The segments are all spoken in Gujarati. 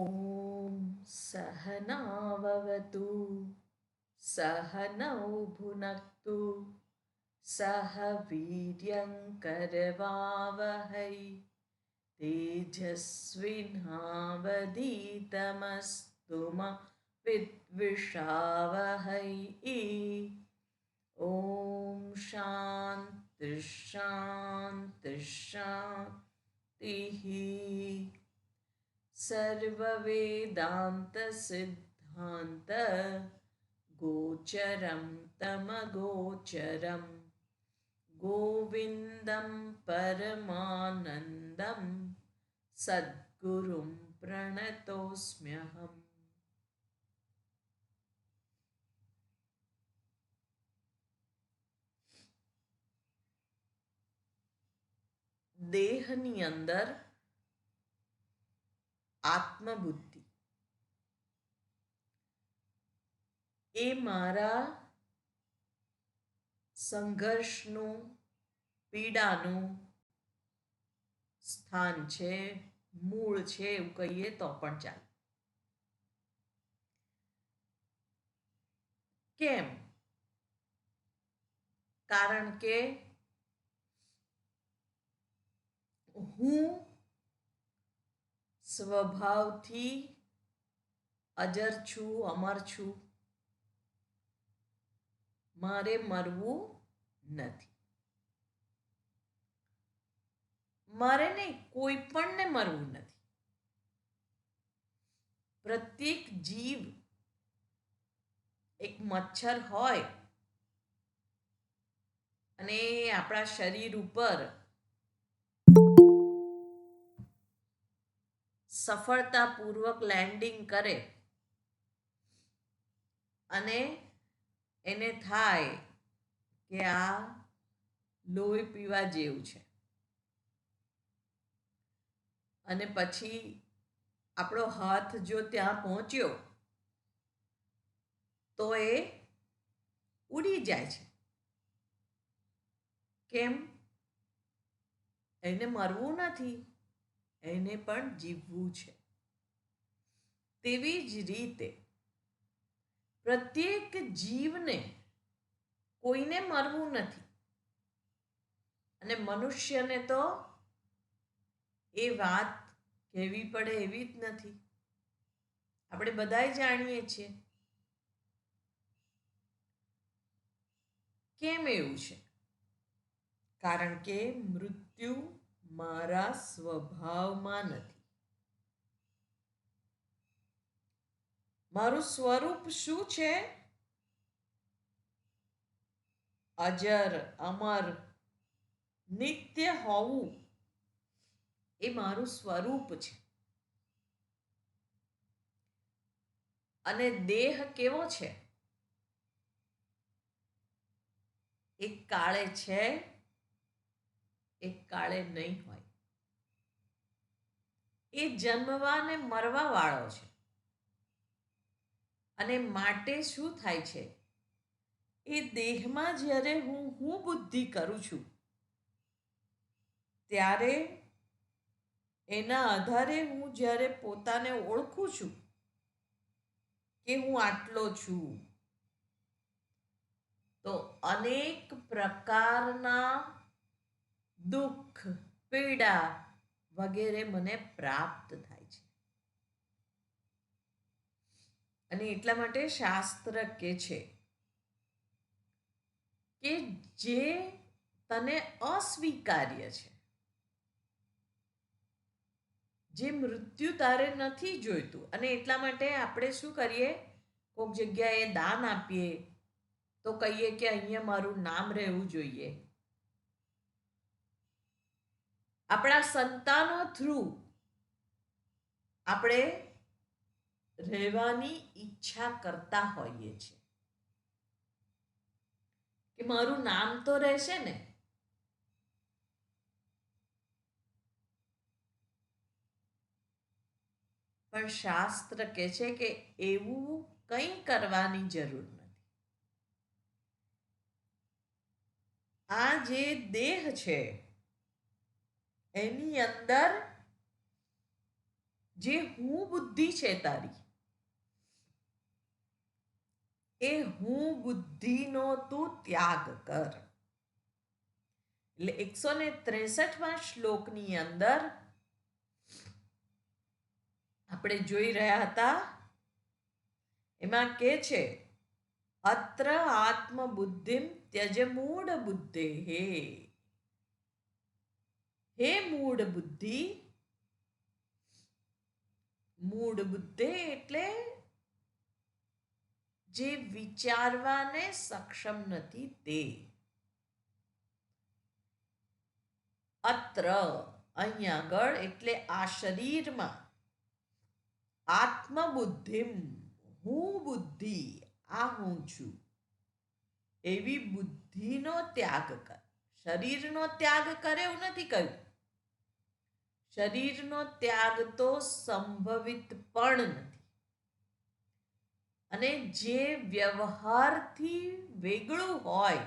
ॐ सहनाववतु सहनौ भुनक्तु सह वीर्यङ्करवावहै तेजस्विनावधीतमस्तु मा विद्विषावहै। ॐ शान्ति शान्ति शान्तिः। सर्ववेदान्तसिद्धान्त गोचरं तमगोचरं गोविन्दं परमानन्दं सद्गुरुं प्रणतोऽस्म्यहम्। દેહની અંદર આત્મબુદ્ધિ એ મારા સંઘર્ષનું પીડાનું સ્થાન છે, મૂળ છે એવું કહીએ તો પણ ચાલે. કેમ? કારણ કે હું સ્વભાવથી અજર છું, અમર છું. મારે મરવું નથી. મારે નહીં, કોઈ પણને મરવું નથી. પ્રત્યેક જીવ એક મચ્છર હોય અને આપણા શરીર ઉપર સફળતાપૂર્વક લેન્ડિંગ કરે અને એને થાય કે આ લોહી પીવા જેવું છે, અને પછી આપણો હાથ જો ત્યાં પહોંચ્યો તો એ ઉડી જાય છે. કેમ? એને મરવું નથી, એને પણ જીવવું છે. તેવી જ રીતે પ્રત્યેક જીવને કોઈને મરવું નથી, અને મનુષ્યને તો એ વાત કહેવી પડે એવી જ નથી. આપણે બધાય જાણીએ છીએ. કેમ એવું છે? કારણ કે મૃત્યુ મારા સ્વભાવમાં નથી. મારું સ્વરૂપ શું છે? અજર, અમર, નિત્ય હોવું એ મારું સ્વરૂપ છે. અને દેહ કેવો છે? એક કાળે છે, એક કાળે નહીં હોય. એ જન્મવા ને મરવા વાળો છે. અને માટે શું થાય છે? એ દેહમાં જ્યારે હું બુદ્ધિ કરું છું ત્યારે એના આધારે હું જ્યારે પોતાને ઓળખું છું કે હું આટલો છું, તો અનેક પ્રકારના દુઃખ, પીડા વગેરે મને પ્રાપ્ત થાય છે. અને એટલા માટે શાસ્ત્ર કહે છે કે જે તને અસ્વીકાર્ય છે, જે મૃત્યુ તારે નથી જોઈતું, અને એટલા માટે આપણે શું કરીએ? કોઈક જગ્યાએ દાન આપીએ તો કહીએ કે અહીંયા મારું નામ રહેવું જોઈએ. આપણા સંતાનો થ્રુ આપણે રહેવાની ઈચ્છા કરતા હોઈએ છીએ કે મારું નામ તો રહેશે ને. પણ શાસ્ત્ર કહે છે કે એવું કંઈ કરવાની જરૂર નથી. આ જે દેહ છે એની અંદર જે હું બુદ્ધિ છે તારી, એ હું બુદ્ધિનો તું ત્યાગ કર. એટલે 163માં શ્લોકની અંદર આપણે જોઈ રહ્યા હતા, એમાં કે છે અત્ર આત્મબુદ્ધિમ ત્યજ મૂળ બુદ્ધે. હે મૂળ બુદ્ધિ, મૂળ બુદ્ધિ એટલે જે વિચારવાને સક્ષમ નથી તે. અત્ર અહીંયા આગળ એટલે આ શરીરમાં, આત્મબુદ્ધિમ હું બુદ્ધિ, આ હું છું, એવી બુદ્ધિનો ત્યાગ કર. શરીરનો ત્યાગ કરે એવું નથી કહ્યું. શરીરનો ત્યાગ તો સંભવિત પણ નથી, અને જે વ્યવહારથી વેગળું હોય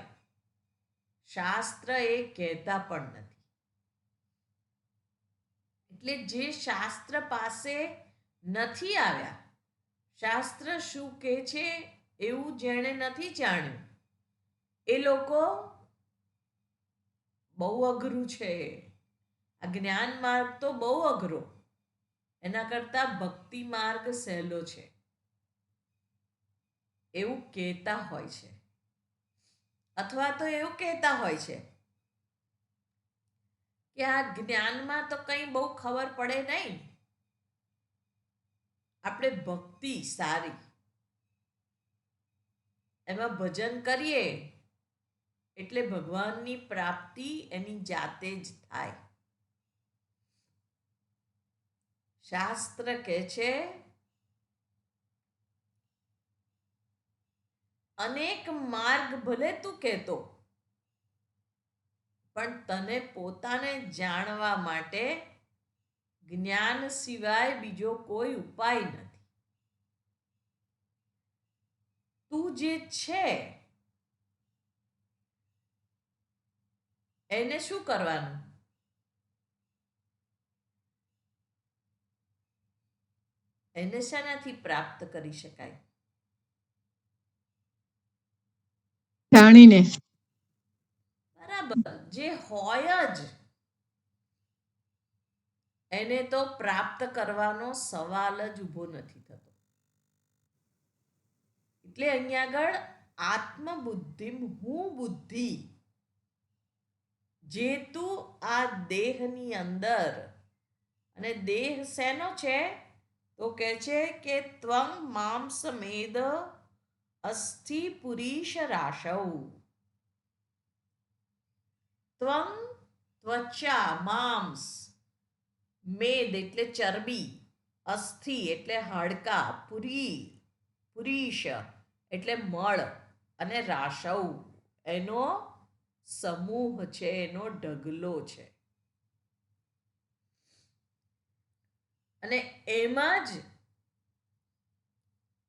શાસ્ત્ર એ કહેતા પણ નથી. એટલે જે શાસ્ત્ર પાસે નથી આવ્યા, શાસ્ત્ર શું કહે છે એવું જેણે નથી જાણ્યું, એ લોકો બહુ અઘરું છે. આ જ્ઞાન માર્ગ તો બહુ અઘરો, એના કરતા ભક્તિ માર્ગ સહેલો છે એવું કહેતા હોય છે. અથવા તો એવું કહેતા હોય છે કે આ જ્ઞાનમાં તો કંઈ બહુ ખબર પડે નહીં, આપણે ભક્તિ સારી, એમાં ભજન કરીએ એટલે ભગવાનની પ્રાપ્તિ એની જાતે જ થાય. શાસ્ત્ર કહે છે અનેક માર્ગ ભલે તું કહેતો, પણ તને પોતાને જાણવા માટે જ્ઞાન સિવાય બીજો કોઈ ઉપાય નથી. તું જે છે એને શું કરવાનું? એને શેનાથી પ્રાપ્ત કરી શકાય? જાણીને. બરાબર, જે હોય જ એને તો પ્રાપ્ત કરવાનો સવાલ જ ઊભો નથી થતો. એટલે અહીંયા આગળ આત્મબુદ્ધિ, હું બુદ્ધિ, જે તું આ દેહની અંદર, અને દેહ શેનો છે તો કહે છે કે ત્વં માંસ મેદ અસ્થિ પુરીશ રાશૌ. ત્વં ત્વચા, માંસ, મેદ એટલે ચરબી, અસ્થિ એટલે હાડકા, પુરીશ એટલે મળ, અને રાશૌ એનો સમૂહ છે, એનો ઢગલો છે. અને એમાં જ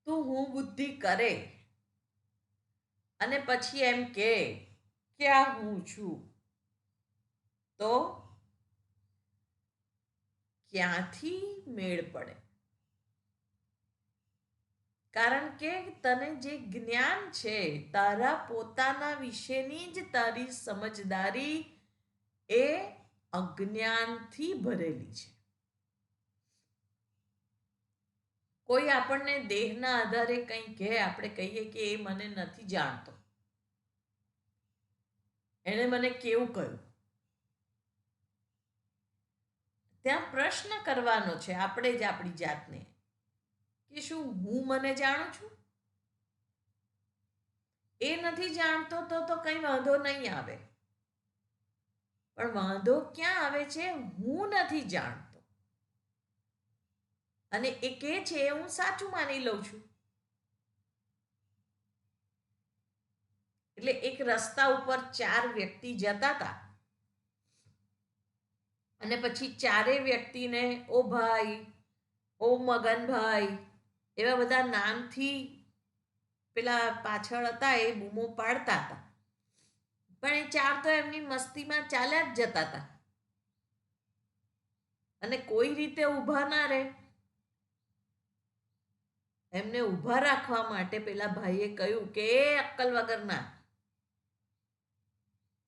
તું હું બુદ્ધિ કરે અને પછી એમ કે આ હું છું, તો ક્યાંથી મેળ પડે? કારણ કે તને જે જ્ઞાન છે તારા પોતાના વિશેની જ તારી સમજદારી એ અજ્ઞાનથી ભરેલી છે. કોઈ આપણને દેહના આધારે કંઈ કહે, આપણે કહીએ કે એ મને નથી જાણતો, એને મને કેવું કહ્યું. ત્યાં પ્રશ્ન કરવાનો છે આપણે જ આપણી જાતને કે શું હું મને જાણું છું? એ નથી જાણતો તો કંઈ વાંધો નહીં આવે, પણ વાંધો ક્યાં આવે છે? હું નથી જાણતો અને એ કહે છે હું સાચું માની લઉં છું. એટલે એક રસ્તા ઉપર 4 વ્યક્તિ જતા હતા, અને પછી ચારે વ્યક્તિને ઓ ભાઈ, ઓ મગનભાઈ, એવા બધા નામથી પેલા પાછળ હતા એ બૂમો પાડતા હતા. પણ એ 4 તો એમની મસ્તીમાં ચાલ્યા જ જતા હતા, અને કોઈ રીતે ઊભા ના રહે. એમને ઊભા રાખવા માટે પેલા ભાઈએ કહ્યું કે એ અક્કલ વગરના,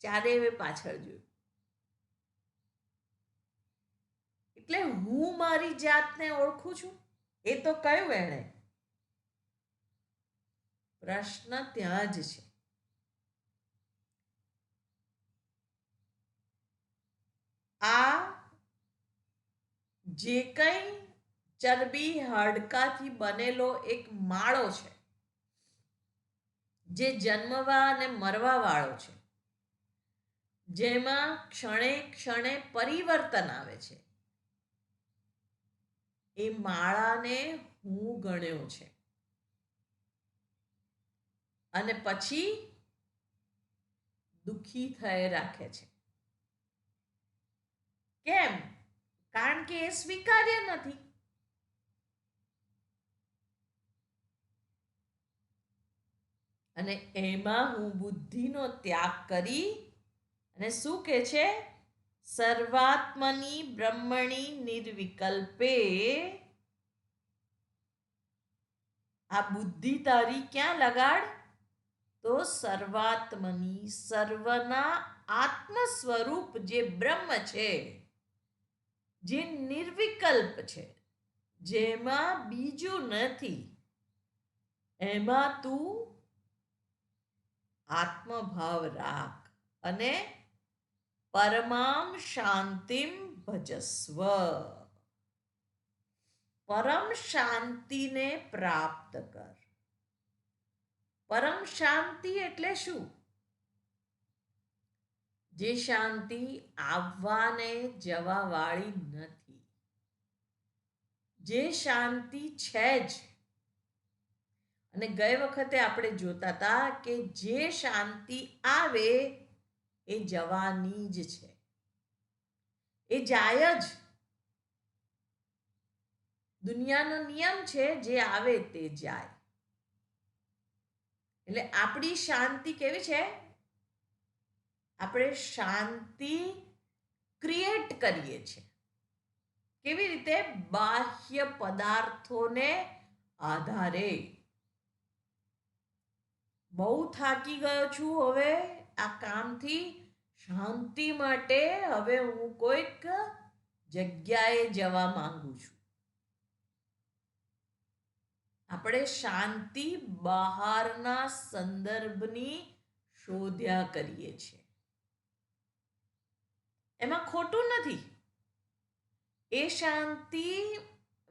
ચારેય પાછળ જોયું. એટલે હું મારી જાતને ઓળખું છું, એ તો કહ્યું એણે. પ્રશ્ન ત્યાં જ છે. આ જે કંઈ ચરબી હાડકાથી બનેલો એક માળો છે, જે જન્મવા અને મરવા વાળો છે, જેમાં ક્ષણે ક્ષણે પરિવર્તન આવે છે, એ માળાને હું ગણ્યો છે. અને પછી દુઃખી થઈ રાખે છે. કેમ? કારણ કે એ સ્વીકાર્ય નથી. અને એમાં હું બુદ્ધિનો ત્યાગ કરી અને શું કહે છે? સર્વાત્મની બ્રહ્મણી નિર્વિકલ્પે. આ બુદ્ધિ તારી ક્યાં લગાડ? તો સર્વાત્મની, સર્વના આત્મ સ્વરૂપ જે બ્રહ્મ છે, જે નિર્વિકલ્પ છે, જેમાં બીજું નથી, એમાં તું આત્મભાવ રાખ અને પરમામ શાંતિમ ભજસ્વ. પરમ શાંતિને પ્રાપ્ત કર. પરમ શાંતિ એટલે શું? જે શાંતિ આવવાને જવા વાળી નથી, જે શાંતિ છે જ. અને ગઈ વખતે આપણે જોતા હતા કે જે શાંતિ આવે એ જવાની જ છે, એ જાય જ. દુનિયાનો નિયમ છે, જે આવે તે જાય. એટલે આપણી શાંતિ કેવી છે? આપણે શાંતિ ક્રિએટ કરીએ છીએ. કેવી રીતે? બાહ્ય પદાર્થોને આધારે. બહુ થાકી ગયો છું હવે આ કામથી, શાંતિ માટે હવે હું કોઈક જગ્યાએ જવા માંગુ છું. આપણે શાંતિ બહારના સંદર્ભની શોધ્યા કરીએ છીએ. એમાં ખોટું નથી. એ શાંતિ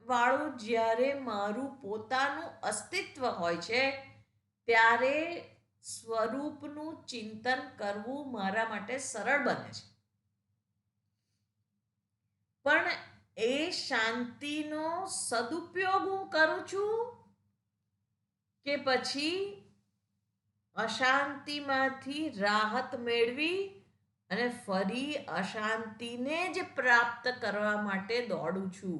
વાળું જ્યારે મારું પોતાનું અસ્તિત્વ હોય છે, ત્યારે સ્વરૂપનું ચિંતન કરવું મારા માટે સરળ બને છે. પણ એ શાંતિનો સદુપયોગ હું કરું છું કે પછી અશાંતિમાંથી રાહત મેળવી અને ફરી અશાંતિને જ પ્રાપ્ત કરવા માટે દોડું છું,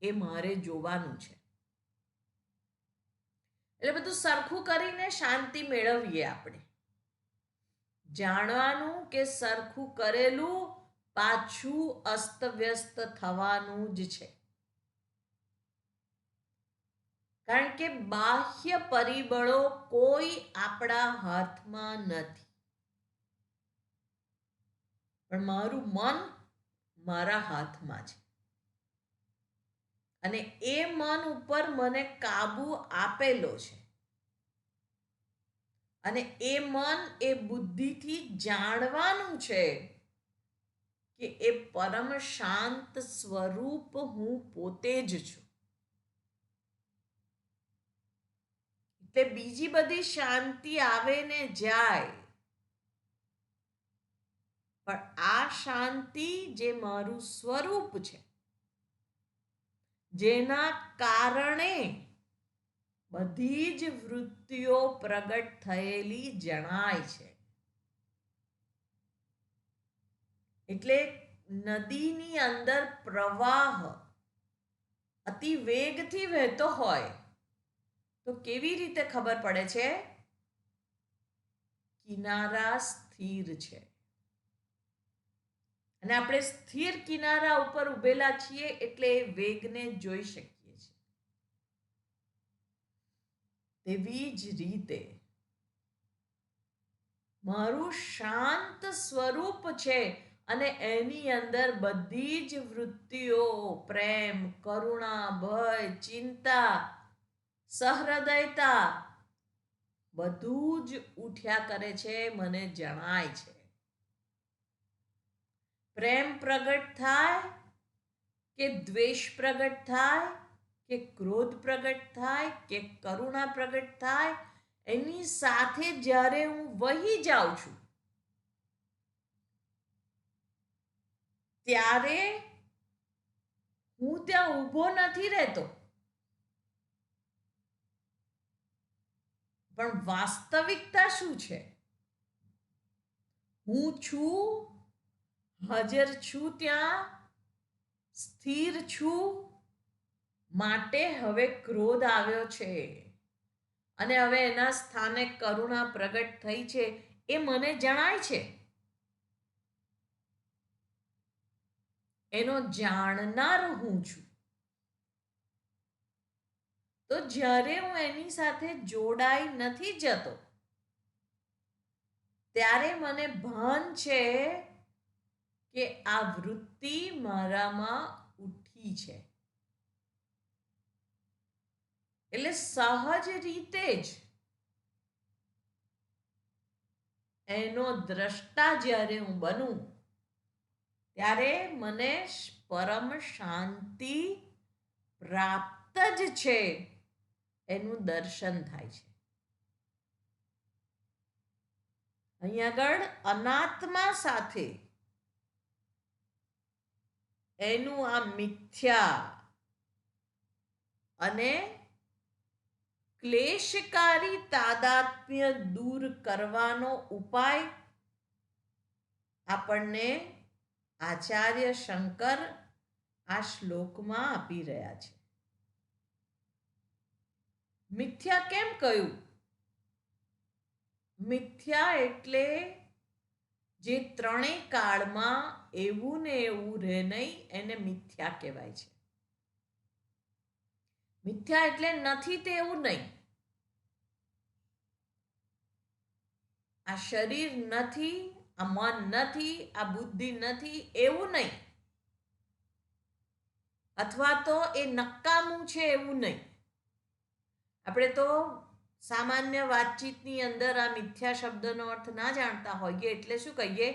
એ મારે જોવાનું છે. એટલે બધું સરખું કરીને શાંતિ મેળવીએ આપણે. જાણવાનું કે સરખું કરેલું પાછું અસ્તવ્યસ્ત થવાનું જ છે. કારણ કે બાહ્ય પરિબળો કોઈ આપણા હાથમાં નથી, પણ મારું મન મારા હાથમાં છે. અને એ મન ઉપર મને કાબુ આપેલો છે. અને એ મન એ બુદ્ધિથી જાણવાનું છે કે એ પરમ શાંત સ્વરૂપ હું પોતે જ છું. એટલે બીજી બધી શાંતિ આવે ને જાય, પણ આ શાંતિ જે મારું સ્વરૂપ છે, જેના કારણે બધી જ વૃત્તિઓ પ્રગટ થયેલી જણાય છે. એટલે નદીની અંદર પ્રવાહ અતિ વેગથી વહેતો હોય તો કેવી રીતે ખબર પડે છે? કિનારા સ્થિર છે. અને આપણે સ્થિર કિનારા ઉપર ઉભેલા છીએ એટલે એ વેગને જોઈ શકીએ છીએ. તેવી જ રીતે મારું શાંત સ્વરૂપ છે અને એની અંદર બધી જ વૃત્તિઓ, પ્રેમ, કરુણા, ભય, ચિંતા, સહૃદયતા બધું જ ઉઠ્યા કરે છે, મને જણાય છે. પ્રેમ પ્રગટ થાય કે દ્વેષ પ્રગટ થાય કે ક્રોધ પ્રગટ થાય કે કરુણા પ્રગટ થાય, એની સાથે જ્યારે હું વહી જાઉં છું ત્યારે હું ત્યાં ઊભો નથી રહેતો, પણ વાસ્તવિકતા શું છે? હું છું, હાજર છું, ત્યાં સ્થિર છું. માટે હવે ક્રોધ આવ્યો છે અને હવે એના સ્થાને કરુણા પ્રગટ થઈ છે, એ મને જણાય છે. એનો જાણનાર હું છું. તો જ્યારે હું એની સાથે જોડાઈ નથી જતો ત્યારે મને ભાન છે કે આ વૃત્તિ મારામાં ઉઠી છે. એટલે સહજ રીતે જ એનો દ્રષ્ટા જ્યારે હું બનું ત્યારે મને પરમ શાંતિ પ્રાપ્ત જ છે એનું દર્શન થાય છે. અહીં આગળ અનાત્મા સાથે એનું આ મિથ્યા અને ક્લેશકારી તાદાત્મ્ય દૂર કરવાનો ઉપાય આપણને આચાર્ય શંકર આ શ્લોકમાં આપી રહ્યા છે. મિથ્યા કેમ કહ્યું? મિથ્યા એટલે જે ત્રણેય કાળમાં એવું ને એવું રહે નહીં, એને મિથ્યા કહેવાય છે. મિથ્યા એટલે નથી તેવું નહીં. આ શરીર નથી, આ મન નથી, આ બુદ્ધિ નથી એવું નહીં, અથવા તો એ નકામું છે એવું નહીં. આપણે તો સામાન્ય વાતચીતની અંદર આ મિથ્યા શબ્દનો અર્થ ના જાણતા હોઈએ એટલે શું કહીએ?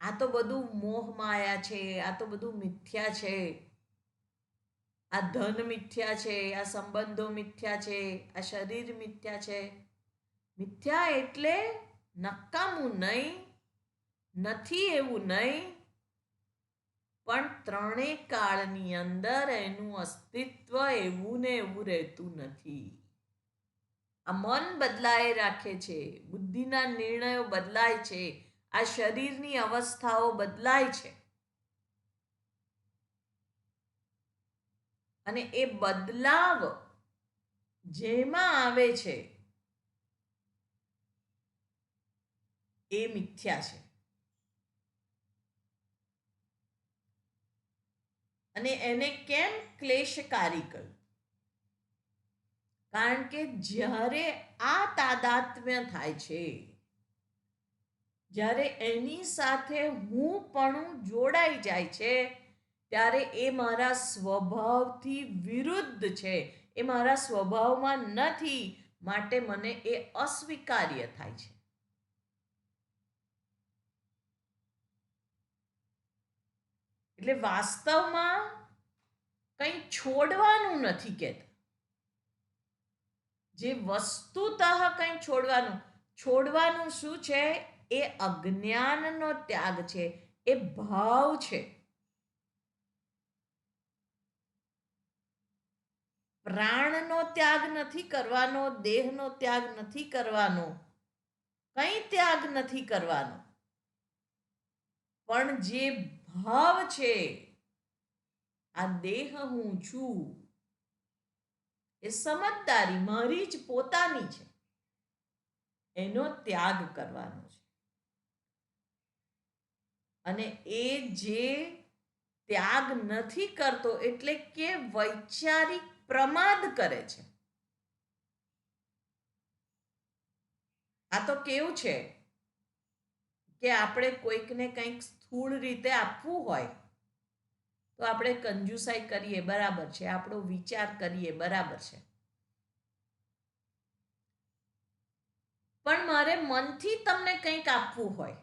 આ તો બધું મોહ માયા છે, આ તો બધું મિથ્યા છે, આ ધન મિથ્યા છે, આ સંબંધો મિથ્યા છે, આ શરીર મિથ્યા છે. મિથ્યા એટલે નકામું નહીં, નથી એવું નહીં, પણ ત્રણેય કાળની અંદર એનું અસ્તિત્વ એવું ને એવું રહેતું નથી. આ મન બદલાય રાખે છે, બુદ્ધિના નિર્ણયો બદલાય છે, આ શરીરની અવસ્થાઓ બદલાય છે, અને એ બદલાવ જેમાં આવે છે એ મિથ્યા છે. અને એને કેમ ક્લેશકારી કહ્યું? કારણ કે જ્યારે આ તાદાત્મ્ય થાય છે, જ્યારે એની સાથે હું પણ જોડાઈ જાય છે, ત્યારે એ મારા સ્વભાવથી વિરુદ્ધ છે, એ મારા સ્વભાવમાં નથી, માટે મને એ અસ્વીકાર્ય થાય છે. એટલે વાસ્તવમાં કંઈ છોડવાનું નથી કહેતા. જે વસ્તુતઃ કંઈ છોડવાનું શું છે? એ અજ્ઞાનનો ત્યાગ છે, એ ભાવ છે. પ્રાણનો ત્યાગ નથી કરવાનો, દેહનો ત્યાગ નથી કરવાનો, કંઈ ત્યાગ નથી કરવાનો, પણ જે ભાવ છે, આ દેહ હું છું, એ સમજદારી મારી જ પોતાની છે, એનો ત્યાગ કરવાનો છે. અને એ જે ત્યાગ નથી કરતો એટલે કે વૈચારિક પ્રમાદ કરે છે. આ તો કેવું છે કે આપણે કોઈકને કંઈક સ્થૂળ રીતે આપવું હોય તો આપણે કંજુસાઈ કરીએ, બરાબર છે, આપણો વિચાર કરીએ, બરાબર છે, પણ મારે મનથી તમને કંઈક આપવું હોય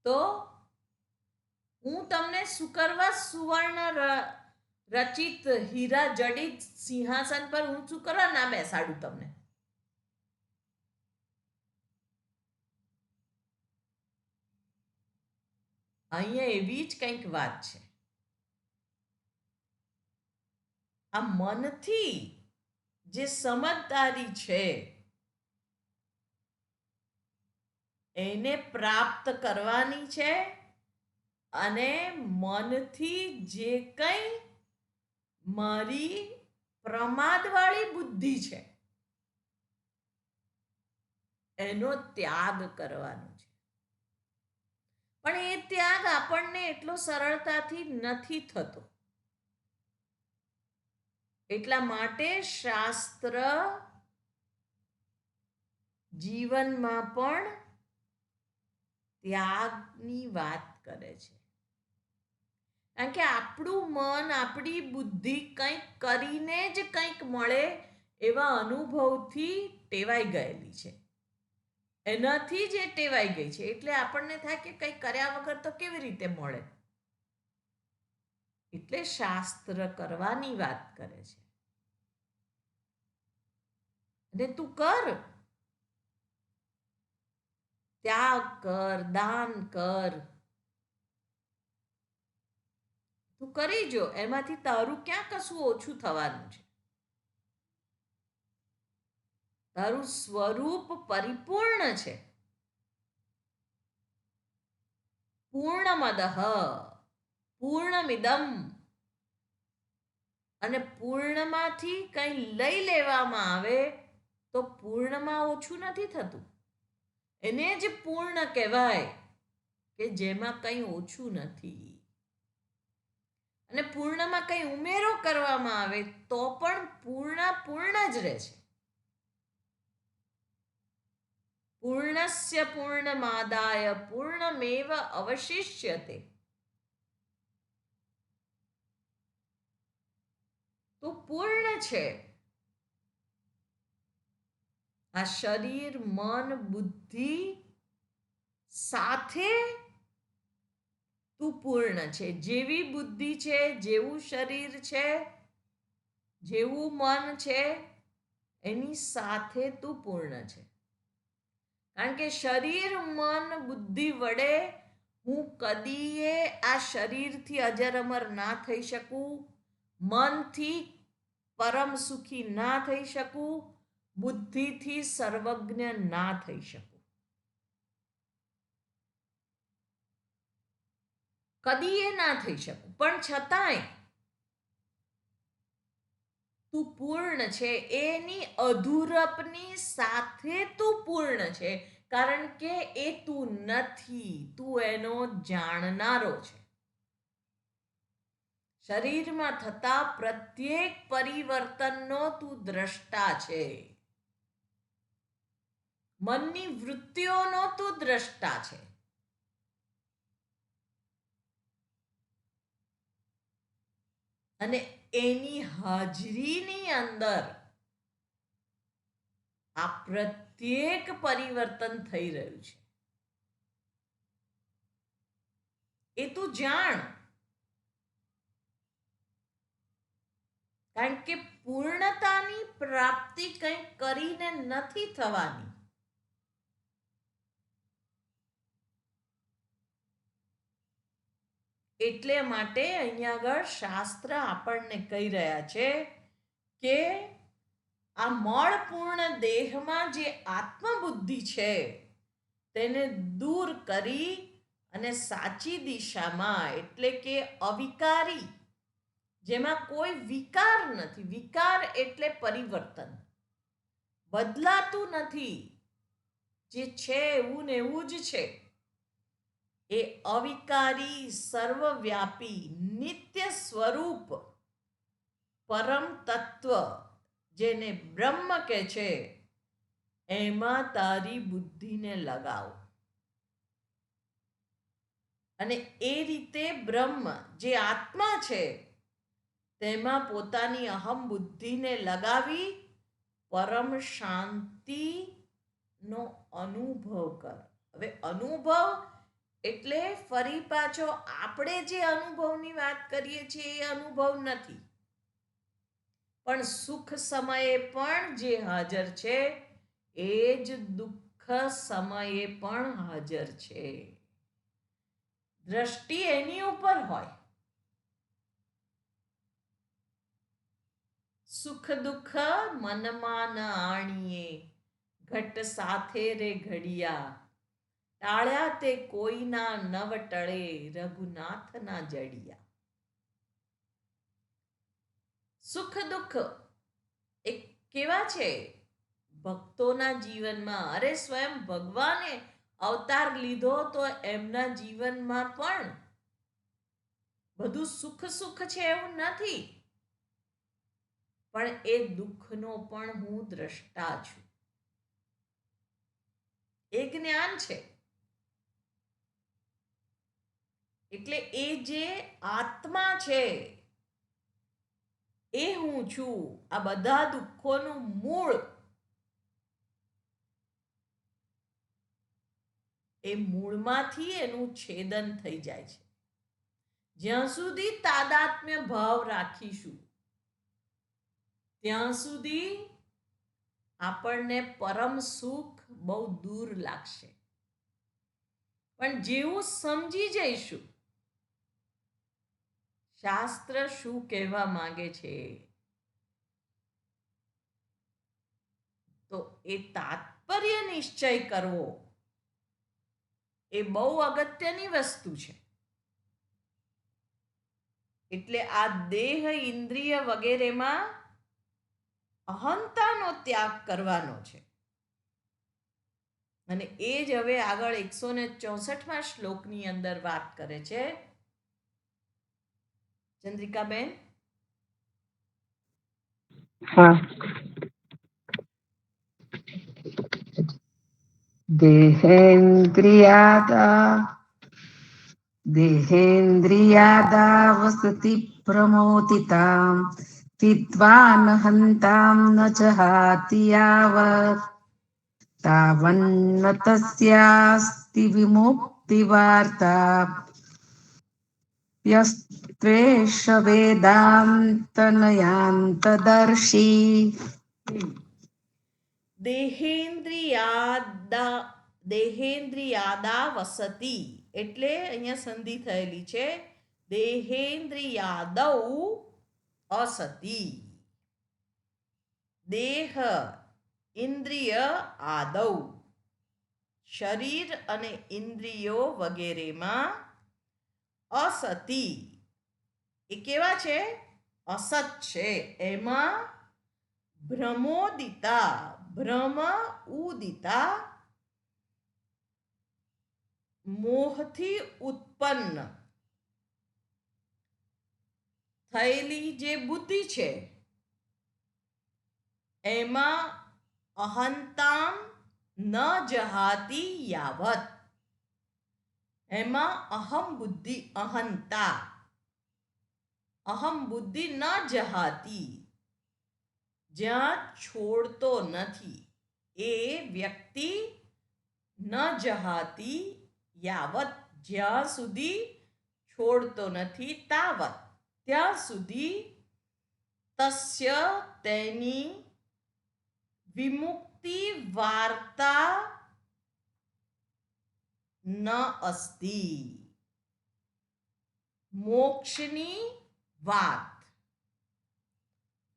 તો હું તમને સુકરવા સુવર્ણ રચિત હીરા જડિત સિંહાસન પર હું શું કરવા ના બેસાડું તમને? અહીંયા એવી જ કંઈક વાત છે. આ મનથી જે સમજદારી છે એને પ્રાપ્ત કરવાની છે, અને મનથી જે કંઈ મારી પ્રમાદવાળી બુદ્ધિ છે એનો ત્યાગ કરવાનો છે. પણ એ ત્યાગ આપણને એટલો સરળતાથી નથી થતો. એટલા માટે શાસ્ત્ર જીવનમાં પણ ત્યાગની વાત કરે છે. કારણ કે આપણું મન, આપણી બુદ્ધિ કંઈક કરીને જ કંઈક મળે એવા અનુભવથી ટેવાઈ ગયેલી છે. એનાથી જ એ ટેવાઈ ગઈ છે. એટલે આપણને થાય કે કંઈક કર્યા વગર તો કેવી રીતે મળે. એટલે શાસ્ત્ર કરવાની વાત કરે છે. અને તું કર, ત્યાગ કર, દાન કર, તું કરી જો, એમાંથી તારું ક્યાં કશું ઓછું થવાનું છે. તારું સ્વરૂપ પરિપૂર્ણ છે. પૂર્ણમદઃ પૂર્ણમિદમ, અને પૂર્ણમાંથી કંઈ લઈ લેવામાં આવે તો પૂર્ણમાં ઓછું નથી થતું. એને જ પૂર્ણ કહેવાય કે જેમાં કંઈ ઓછું નથી. અને પૂર્ણમાં કંઈ ઉમેરો કરવામાં આવે તો પણ પૂર્ણ જ રહે છે. પૂર્ણસ્ય પૂર્ણમાદાય પૂર્ણમેવ અવશિષ્યતે. તો પૂર્ણ છે. આ શરીર, મન, બુદ્ધિ સાથે તું પૂર્ણ છે. જેવી બુદ્ધિ છે, જેવું શરીર છે, જેવું મન છે, એની સાથે તું પૂર્ણ છે. કારણ કે શરીર, મન, બુદ્ધિ વડે હું કદીએ આ શરીરથી અજર અમર ના થઈ શકું, મનથી પરમ સુખી ના થઈ શકું, બુદ્ધિથી સર્વજ્ઞ ના થઈ શકું. કદીએ ના થઈ શકું. પણ છતાંય તું પૂર્ણ છે. એની અધૂરપની સાથે તું પૂર્ણ છે. કારણ કે એ તું નથી, તું એનો જાણનારો છે. શરીરમાં થતા પ્રત્યેક પરિવર્તનનો તું દ્રષ્ટા છે. મનની વૃત્તિઓનો તું દ્રષ્ટા છે. અને એની હાજરીની અંદર આ પ્રત્યેક પરિવર્તન થઈ રહ્યું છે. એ તું જાણ. કારણ કે પૂર્ણતાની પ્રાપ્તિ કંઈક કરીને નથી થવાની. એટલે માટે અહીંયા આગળ શાસ્ત્ર આપણને કહી રહ્યા છે કે આ મળપૂર્ણ દેહમાં જે આત્મબુદ્ધિ છે તેને દૂર કરી અને સાચી દિશામાં, એટલે કે અવિકારી, જેમાં કોઈ વિકાર નથી. વિકાર એટલે પરિવર્તન, બદલાતું નથી, જે છે એવું ને એવું જ છે. એ અવિકારી, સર્વવ્યાપી, નિત્ય સ્વરૂપ પરમ તત્વ જેને બ્રહ્મ કહે છે એમાં તારી બુદ્ધિને લગાવ. અને એ રીતે બ્રહ્મ જે આત્મા છે તેમાં પોતાની અહમ બુદ્ધિને લગાવી પરમ શાંતિનો અનુભવ કર. હવે અનુભવ એટલે ફરી પાછો આપણે જે અનુભવની વાત કરીએ છીએ એ અનુભવ નથી, પણ સુખ સમયે પણ જે હાજર છે એ જ દુઃખ સમયે પણ હાજર છે. દ્રષ્ટિ એની ઉપર હોય. સુખ દુઃખ મનમાં ન આણીએ, ઘટ સાથે રે ઘડિયા, ટાળ્યા તે કોઈના નવ ટળે, રઘુનાથના જડિયા. સુખ દુઃખ એ કેવા છે ભક્તોના જીવનમાં? અરે સ્વયં ભગવાને અવતાર લીધો તો એમના જીવનમાં પણ બધું સુખ સુખ છે એવું નથી, પણ એ દુઃખનો પણ હું દ્રષ્ટા છું. એ જ્ઞાન છે. એટલે એ જે આત્મા છે એ હું છું. આ બધા દુઃખોનું મૂળ એ મૂળમાંથી એનું છેદન થઈ જાય છે. જ્યાં સુધી તાદાત્મ્ય ભાવ રાખીશું ત્યાં સુધી આપણને પરમ સુખ બહુ દૂર લાગશે. પણ જેવું સમજી જઈશું શાસ્ત્ર શું કહેવા માંગે છે, તો એ તાત્પર્ય નિશ્ચય કરવો એ બહુ અગત્યની વસ્તુ છે. એટલે આ દેહ ઇન્દ્રિય વગેરેમાં અહંતાનો ત્યાગ કરવાનો છે. અને એ જ હવે આગળ 164મા શ્લોકની અંદર વાત કરે છે. ચંદ્રિકાબેન? હા. દેહેન્દ્રિયાદા વસતિ પ્રમોદિતામ વિદ્વાન હંતામ ન જહાતિ યાવત તાવન્ન તસ્યાસ્તિ વિમુક્તિ વાર્તા યસ્ત્વેષ વેદાંતનયાંતદર્શી. દેહેન્દ્રિયાદા વસતિ એટલે અહીંયા સંધિ થયેલી છે. દેહેન્દ્રિયાદૌ અસતિ. દેહ ઇન્દ્રિય આદૌ શરીર અને ઇન્દ્રિયો વગેરેમાં અસતિ એ કેવા છે? અસત છે. એમાં ભ્રમોદિતા ભ્રમ ઉદિતા મોહથી ઉત્પન્ન થયેલી જે બુદ્ધિ છે એમાં અહંતામ ન જહાતી યાવત, એમાં અહમ બુદ્ધિ અહંતા અહમ બુદ્ધિ ન જહાતી જ્યાં છોડતો નથી એ વ્યક્તિ ન જહાતી યાવત જ્યાં સુધી છોડતો નથી તાવત ત્યાં સુધી તસ્ય તેની વિમુક્તિ વાર્તા ન અસ્તિ. મોક્ષની વાત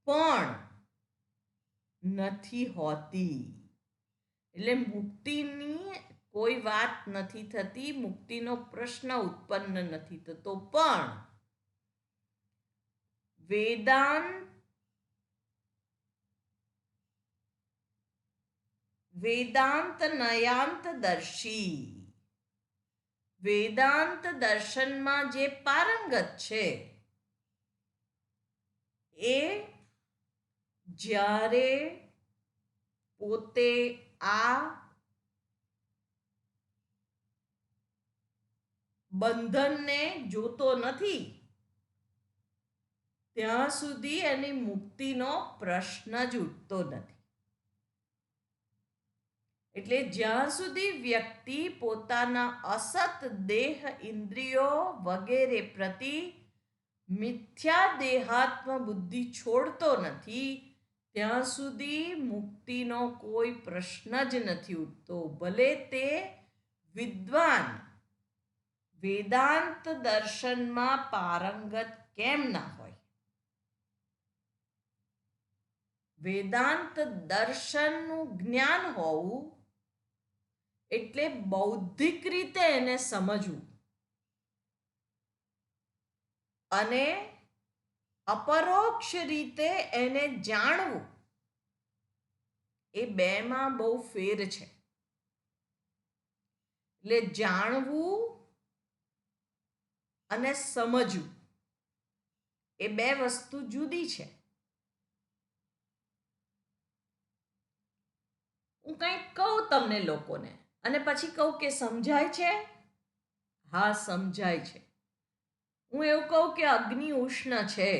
પણ નથી હોતી. એટલે મુક્તિની કોઈ વાત નથી થતી, મુક્તિનો પ્રશ્ન ઉત્પન્ન નથી થતો. પણ વેદાંત નયાંત દર્શી વેદાંત દર્શનમાં જે પારંગત છે એ જ્યારે પોતે આ બંધનને જોતો નથી ત્યાં સુધી એની મુક્તિનો પ્રશ્ન જ ઉઠતો નથી. એટલે જ્યાં સુધી વ્યક્તિ પોતાના અસત દેહ ઇન્દ્રિયો વગેરે પ્રતિ મિથ્યા દેહાત્મ બુદ્ધિ છોડતો નથી ત્યાં સુધી મુક્તિનો કોઈ પ્રશ્ન જ નથી ઉઠતો. ભલે તે વિદ્વાન વેદાંત દર્શનમાં પારંગત કેમ ના હોય. વેદાંત દર્શનનું જ્ઞાન હોવું એટલે બૌદ્ધિક રીતે એને સમજવું અને અપરોક્ષ રીતે એને જાણવું. એ બેમાં બહુ ફેર છે. એટલે જાણવું અને સમજવું એ બે વસ્તુ જુદી છે. હું કંઈક કહું તમને લોકોને અને પછી કહું કે સમજાય છે? હા, સમજાય છે. હું એવું કહું કે અગ્નિ ઉષ્ણ છે,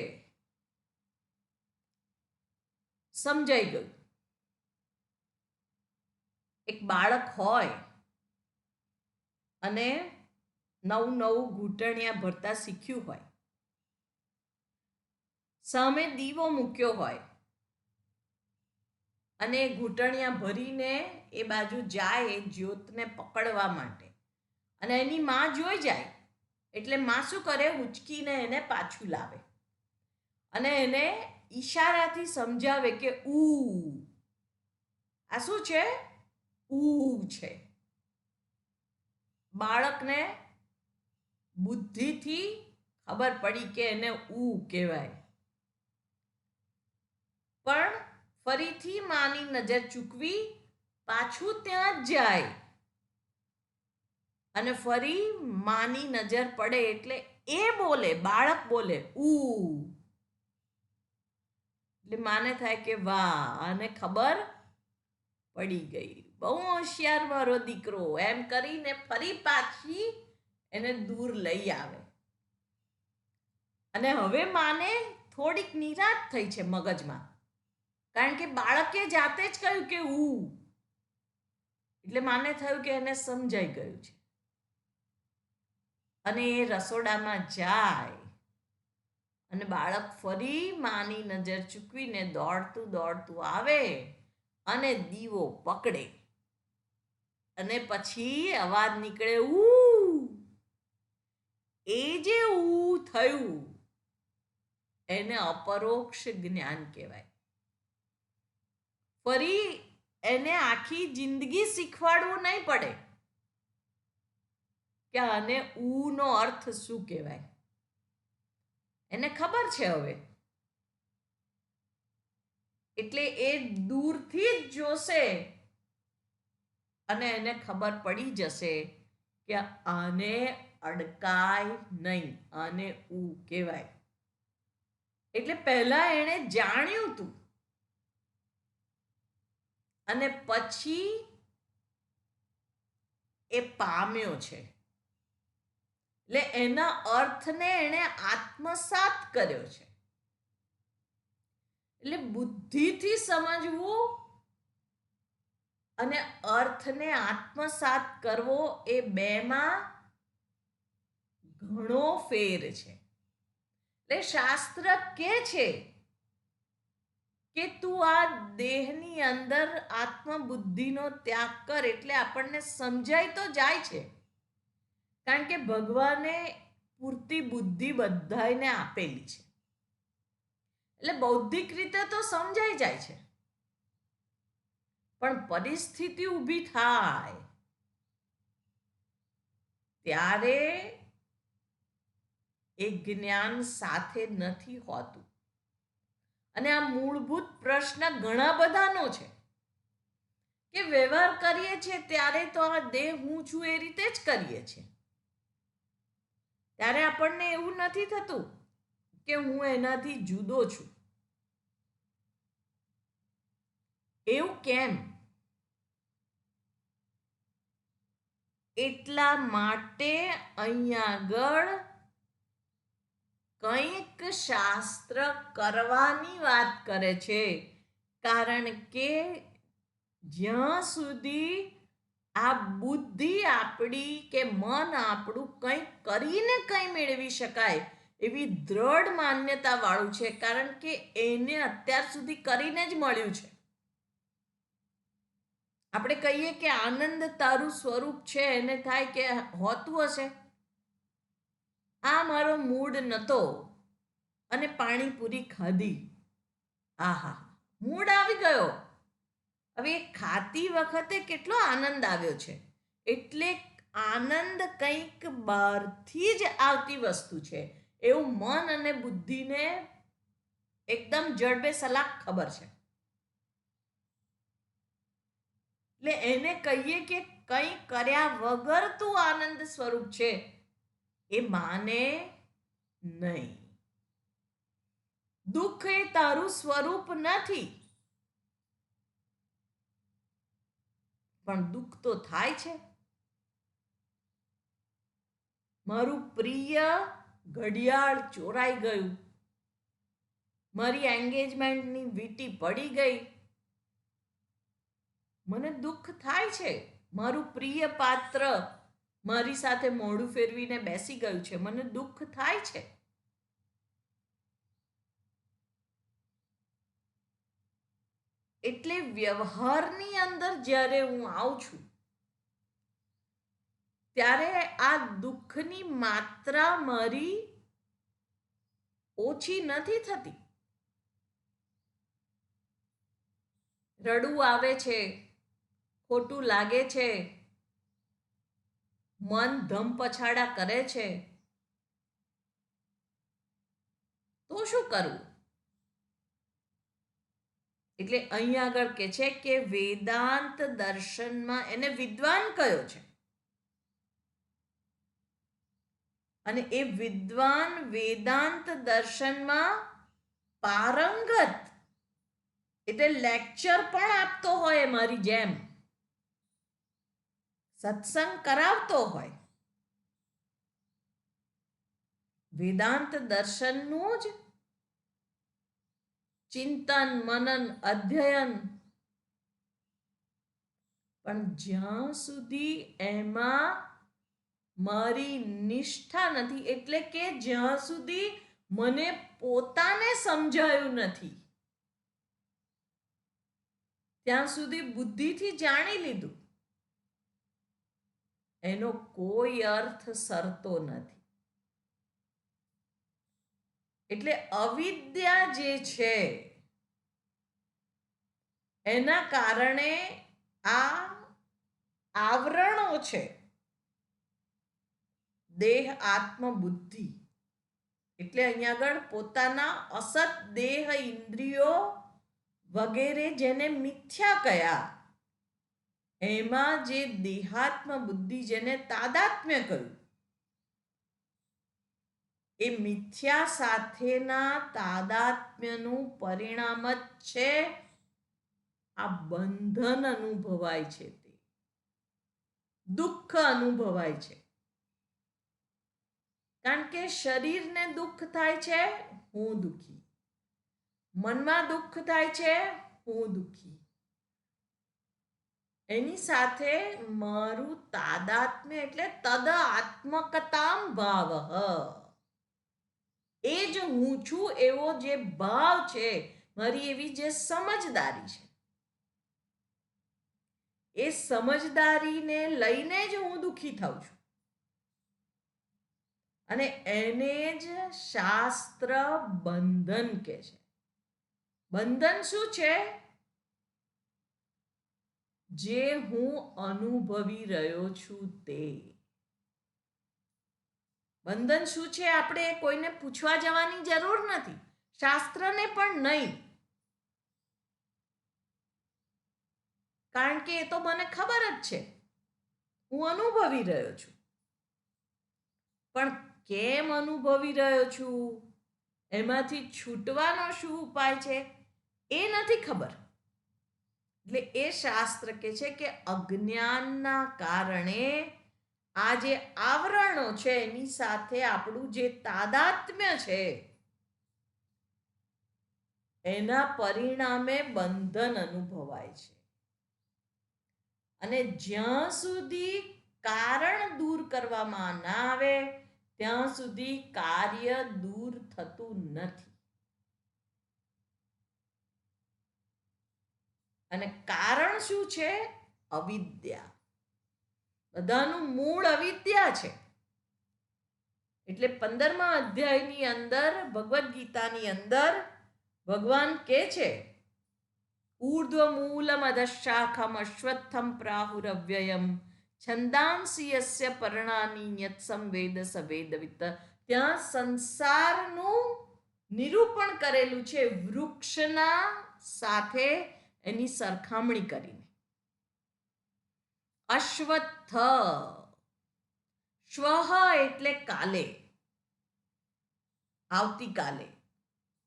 સમજાઈ ગયું. એક બાળક હોય અને નવું ઘૂંટણિયા ભરતા શીખ્યું હોય, સામે દીવો મૂક્યો હોય અને ઘૂંટણિયા ભરીને એ બાજુ જાય જ્યોતને પકડવા માટે અને એની માં જોઈ જાય એટલે માં શું કરે? ઉચકીને એને પાછું લાવે અને એને ઈશારાથી સમજાવે કે આ શું છે? છે. બાળકને બુદ્ધિથી ખબર પડી કે એને કહેવાય, પણ ફરીથી માની નજર ચૂકવી પાછું ત્યાં જ જાય અને ફરી માની નજર પડે એટલે એ બોલે, બાળક બોલે એટલે માને થાય કે વાહ, આને ખબર પડી ગઈ, બહુ હોશિયાર મારો દીકરો, એમ કરીને ફરી પાછી એને દૂર લઈ આવે. અને હવે માને થોડીક નિરાશ થઈ છે મગજમાં, કારણ કે બાળકે જાતે જ કહ્યું કે એટલે માને થયું કે એને સમજાઈ ગયું છે. અને એ રસોડામાં જાય અને બાળક ફરી માની નજર ચૂકવીને દોડતું આવે અને દીવો પકડે અને પછી અવાજ નીકળે એ જે થયું એને અપરોક્ષ જ્ઞાન કહેવાય. ફરી એને આખી જિંદગી શીખવાડવું નહીં પડે કે આને નો અર્થ શું કહેવાય. એને ખબર છે હવે, એટલે એ દૂરથી જ જોશે અને એને ખબર પડી જશે કે આને અડકાય નહીં, આને કહેવાય. એટલે પહેલા એણે જાણ્યું હતું અને પછી એ પામ્યો છે. એટલે એના અર્થને એણે આત્મસાત કર્યો છે. એટલે બુદ્ધિથી સમજવું અને અર્થને આત્મસાત કરવો એ બેમાં ઘણો ફેર છે. એટલે શાસ્ત્ર કહે છે કે તું આ દેહની અંદર આત્મબુદ્ધિનો ત્યાગ કર, એટલે આપણને સમજાય તો જાય છે, કારણ કે ભગવાને પૂરતી બુદ્ધિ બધાને આપેલી છે. એટલે બૌદ્ધિક રીતે તો સમજાઈ જાય છે, પણ પરિસ્થિતિ ઊભી થાય ત્યારે એ જ્ઞાન સાથે નથી હોતું. અને આ મૂળભૂત પ્રશ્ન ઘણા બધાનો છે કે વ્યવહાર કરીએ છીએ ત્યારે તો આ દેહ હું છું એ રીતે જ કરીએ છીએ, ત્યારે આપણને એવું નથી થતું કે હું એનાથી જુદો છું. એવું કેમ? એટલા માટે અહીંયા આગળ કંઈક શાસ્ત્ર કરવાની વાત કરે છે, કારણ કે જ્યાં સુધી આ બુદ્ધિ આપણી કે મન આપણું કંઈક કરીને કંઈ મેળવી શકાય એવી દ્રઢ માન્યતા વાળું છે, કારણ કે એને અત્યાર સુધી કરીને જ મળ્યું છે. આપણે કહીએ કે આનંદ તારું સ્વરૂપ છે, એને થાય કે હોતું હશે. આ મારો મૂડ નતો અને પાણીપુરી ખાધી, આહા મૂડ આવી ગયો. હવે ખાતી વખતે કેટલો આનંદ આવ્યો છે. એટલે આનંદ કંઈક બહારથી જ આવતી વસ્તુ છે એવું મન અને બુદ્ધિને એકદમ જડબે સલાક ખબર છે. એટલે એને કહીએ કે કંઈ કર્યા વગર તું આનંદ સ્વરૂપ છે એ માને નહીં. દુઃખ એ તારું સ્વરૂપ નથી, પણ દુઃખ તો થાય છે. મારું પ્રિય ઘડિયાળ ચોરાઈ ગયું, મારી એન્ગેજમેન્ટની વીંટી પડી ગઈ, મને દુઃખ થાય છે. મારું પ્રિય પાત્ર મારી સાથે મોઢું ફેરવીને બેસી ગયું છે, મને દુઃખ થાય છે. એટલે વ્યવહારની અંદર જ્યારે હું આવું છું ત્યારે આ દુઃખની માત્રા મારી ઓછી નથી થતી. રડવું આવે છે, ખોટું લાગે છે, મન ધમ પછાડા કરે છે, તો શું કરવું? એટલે અહીંયા આગળ કે છે કે વેદાંત દર્શનમાં એને વિદ્વાન કયો છે, અને એ વિદ્વાન વેદાંત દર્શનમાં પારંગત, એટલે લેક્ચર પણ આપતો હોય, મારી જેમ સત્સંગ કરાવતો હોય, વેદાંત દર્શનનું જ ચિંતન મનન અધ્યયન, પણ જ્યાં સુધી એમાં મારી નિષ્ઠા નથી, એટલે કે જ્યાં સુધી મને પોતાને સમજાયું નથી, ત્યાં સુધી બુદ્ધિથી જાણી લીધું, એનો કોઈ અર્થ સરતો નથી. એટલે અવિદ્યા જે છે એના કારણે આ આવરણો છે, દેહ આત્મ બુદ્ધિ. એટલે અહીંયા આગળ પોતાના અસત દેહ ઇન્દ્રિયો વગેરે જેને મિથ્યા કયા, એમાં જે દેહાત્મ બુદ્ધિ જેને તાદાત્મ્ય કહ્યું, એ મિથ્યા સાથેના તાદાત્મ્યનું પરિણામ જ છે આ બંધન અનુભવાય છે, તે દુઃખ અનુભવાય છે. કારણ કે શરીરને દુઃખ થાય છે, હું દુઃખી, મનમાં દુઃખ થાય છે, હું દુઃખી, એની સાથે મારું તાદાત્મ્ય એટલે તદ આત્મકતામ ભાવ, એ જ હું છું એવો જે ભાવ છે, મારી એવી જે સમજદારી છે, એ સમજદારીને લઈને જ હું દુઃખી થાઉં છું. અને એને જ શાસ્ત્ર બંધન કહે છે. બંધન શું છે? જે હું અનુભવી રહ્યો છું તે. બંધન શું છે આપણે કોઈને પૂછવા જવાની જરૂર નથી, શાસ્ત્રને પણ નહીં, કારણ કે એ તો મને ખબર જ છે, હું અનુભવી રહ્યો છું. પણ કેમ અનુભવી રહ્યો છું, એમાંથી છૂટવાનો શું ઉપાય છે એ નથી ખબર. એટલે એ શાસ્ત્ર કહે છે કે અજ્ઞાનના કારણે આ જે આવરણો છે એની સાથે આપણું જે તાદાત્મ્ય છે એના પરિણામે બંધન અનુભવાય છે. અને જ્યાં સુધી કારણ દૂર કરવામાં ના આવે ત્યાં સુધી કાર્ય દૂર થતું નથી. અને કારણ શું છે? અવિદ્યા. બધાનું મૂળ અવિદ્યા છે. એટલે 15મા અધ્યાયની અંદર ભગવદ્ ગીતાની અંદર ભગવાન કહે છે ઊર્ધ્વમૂલમ અધઃશાખમ અશ્વત્થમ પ્રાહુરવ્યયમ છંદાંસી યસ્ય પર્ણાની યત્સમ વેદ સવેદવિત. ત્યાં સંસારનું નિરૂપણ કરેલું છે વૃક્ષના સાથે એની સરખામણી કરીને. અશ્વત્થ, શ્વઃ એટલે કાલે, આવતીકાલે,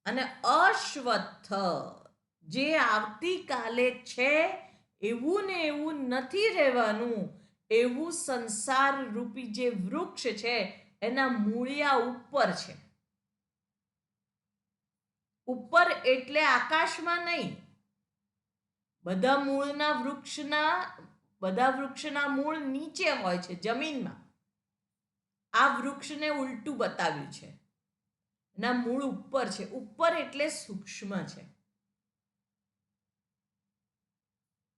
અને અશ્વત્થ જે આવતીકાલે છે એવું ને એવું નથી રહેવાનું. એવું સંસાર રૂપી જે વૃક્ષ છે એના મૂળિયા ઉપર છે. ઉપર એટલે આકાશમાં નહીં. બધા વૃક્ષના મૂળ નીચે હોય છે, જમીનમાં. આ વૃક્ષને ઉલટું બતાવ્યું છે. એના મૂળ ઉપર છે. ઉપર એટલે સૂક્ષ્મ છે.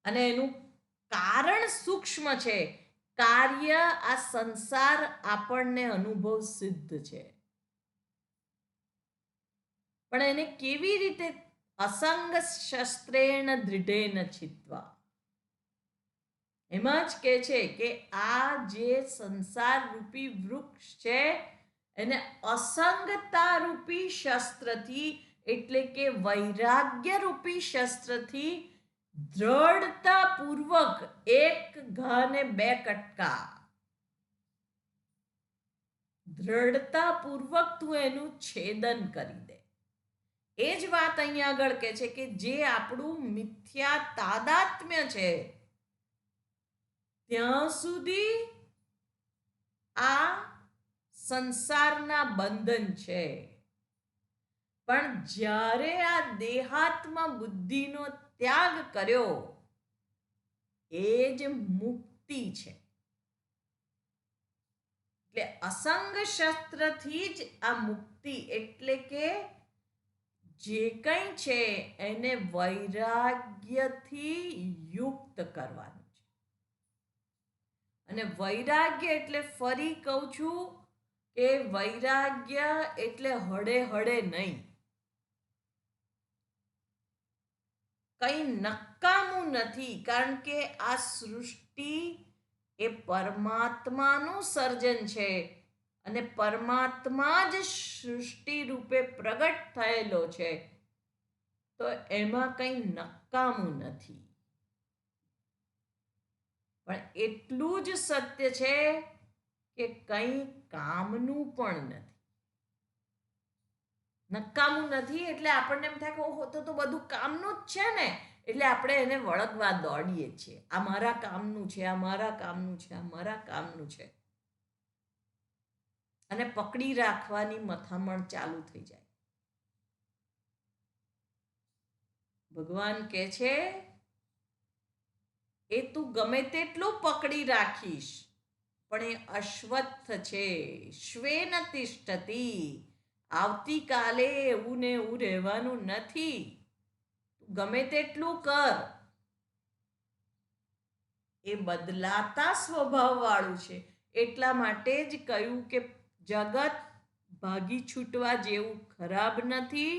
અને એનું કારણ સૂક્ષ્મ છે. કાર્ય આ સંસાર આપણને અનુભવ સિદ્ધ છે. પણ એને કેવી રીતે? અસંગ શસ્ત્રેણ દૃઢેન છિત્વા. એમાં જ કહે છે કે આ જે સંસાર રૂપી વૃક્ષ છે એને અસંગતા રૂપી શસ્ત્રથી એટલે કે વૈરાગ્ય રૂપી શસ્ત્રથી દ્રઢતાપૂર્વક એક ઘાને બે કટકા, દ્રઢતાપૂર્વક તું એનું છેદન કરી દે. એ જ વાત અહીંયા આગળ કહે છે કે જે આપણું મિથ્યા તાદાત્મ્ય છે ત્યાં સુધી આ સંસારના બંધન છે. પણ જ્યારે આ દેહાત્મ બુદ્ધિનો ત્યાગ કર્યો એ જ મુક્તિ છે. એટલે અસંગ શસ્ત્રથી જ આ મુક્તિ, એટલે કે જે કંઈ છે એને વૈરાગ્યથી યુક્ત કરવાનું છે. અને વૈરાગ્ય એટલે ફરી કહું છું કે વૈરાગ્ય એટલે હળે હળે નહીં. કંઈ નકામું નથી. કારણ કે આ સૃષ્ટિ એ પરમાત્માનું સર્જન છે અને પરમાત્મા જ સૃષ્ટિ રૂપે પ્રગટ થયેલો છે. તો એમાં કંઈ નકામું નથી. પણ એટલું જ સત્ય છે કે કંઈ કામનું પણ નથી. નકામું નથી એટલે આપણને એમ થાય કે ઓહો તો બધું કામનું જ છે ને, એટલે આપણે એને વળગવા દોડીએ છીએ. આ મારા કામનું છે, આ મારા કામનું છે, આ મારા કામનું છે, અને પકડી રાખવાની મથામણ ચાલુ થઈ જાય. ભગવાન કહે છે એ તું ગમે તેટલું પકડી રાખીશ પણ એ અશ્વત્થ છે. શ્વેન તિષ્ઠતિ. આવતીકાલે એવું ને એવું રહેવાનું નથી. ગમે તેટલું કર, એ બદલાતા સ્વભાવ વાળું છે. એટલા માટે જ કહ્યું કે જગત ભાગી છૂટવા જેવું ખરાબ નથી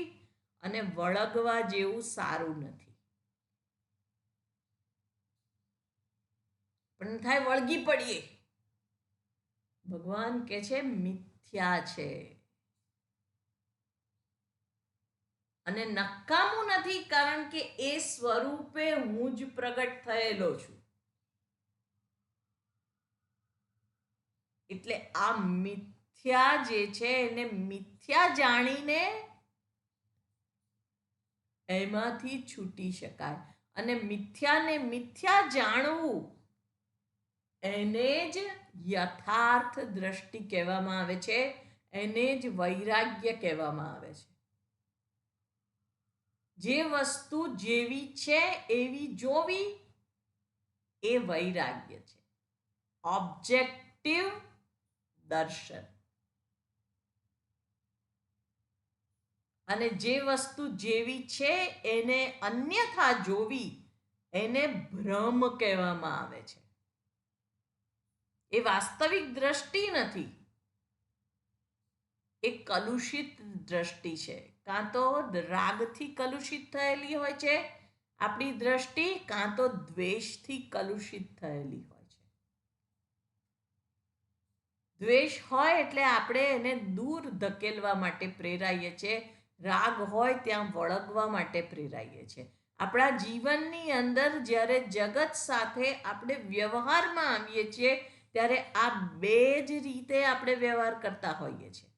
અને વળગવા જેવું સારું નથી. પણ થાય વળગી પડીએ. ભગવાન કહે છે મિથ્યા છે અને નકામું નથી, કારણ કે એ સ્વરૂપે હું જ પ્રગટ થયેલો છું. એટલે આ મિથ્યા જે છે એને મિથ્યા જાણીને એમાંથી છૂટી શકાય. અને મિથ્યાને મિથ્યા જાણવું એને જ યથાર્થ દ્રષ્ટિ કહેવામાં આવે છે, એને જ વૈરાગ્ય કહેવામાં આવે છે. જે વસ્તુ જેવી છે એવી જોવી એ વૈરાગ્ય છે, ઓબ્જેક્ટિવ દર્શન. અને જે વસ્તુ જેવી છે એને અન્યથા જોવી એને ભ્રમ કહેવામાં આવે છે. એ વાસ્તવિક દ્રષ્ટિ નથી, એ કલુષિત દ્રષ્ટિ છે. કાં તો રાગથી કલુષિત થયેલી હોય છે આપણી દ્રષ્ટિ, કાં તો દ્વેષથી કલુષિત થયેલી હોય છે. દ્વેષ હોય એટલે આપણે એને દૂર ધકેલવા માટે પ્રેરાઈએ છીએ, રાગ હોય ત્યાં વળગવા માટે પ્રેરાઈએ છીએ. આપણા જીવનની અંદર જ્યારે જગત સાથે આપણે વ્યવહારમાં આવીએ છીએ ત્યારે આ બે જ રીતે આપણે વ્યવહાર કરતા હોઈએ છીએ.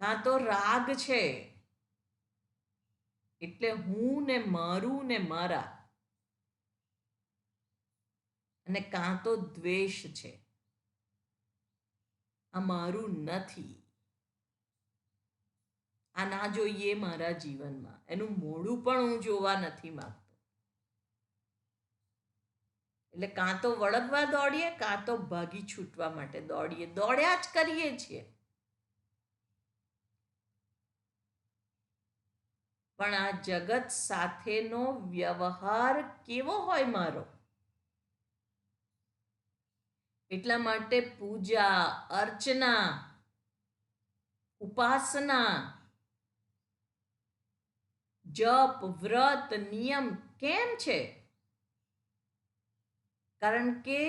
કાં તો રાગ છે એટલે હું ને મારું ને મારા, અને કાં તો દ્વેષ છે, આ મારું નથી, આ ના જોઈએ મારા જીવનમાં, એનું મોઢું પણ હું જોવા નથી માંગતો. એટલે કાં તો વળગવા દોડીએ, કાં તો ભાગી છૂટવા માટે દોડીએ, દોડ્યા જ કરીએ છીએ. પણ આ જગત સાથેનો વ્યવહાર કેવો હોય મારો? એટલા માટે પૂજા, અર્ચના, ઉપાસના, જપ, વ્રત, નિયમ કેમ છે? કારણ કે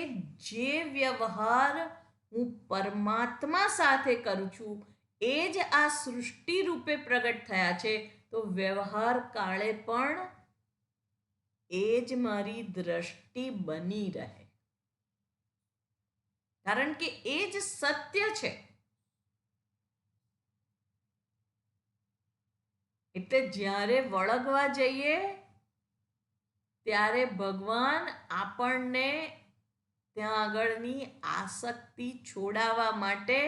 જે વ્યવહાર હું પરમાત્મા સાથે કરું છું એ જ આ સૃષ્ટિ રૂપે પ્રગટ થયા છે, તો વ્યવહાર કાળે પણ એ જ મારી દ્રષ્ટિ બની રહે, કારણ કે એ જ સત્ય છે. એટલે જ્યારે વળગવા જઈએ ત્યારે ભગવાન આપણને ત્યાં આગળની આસક્તિ છોડાવવા માટે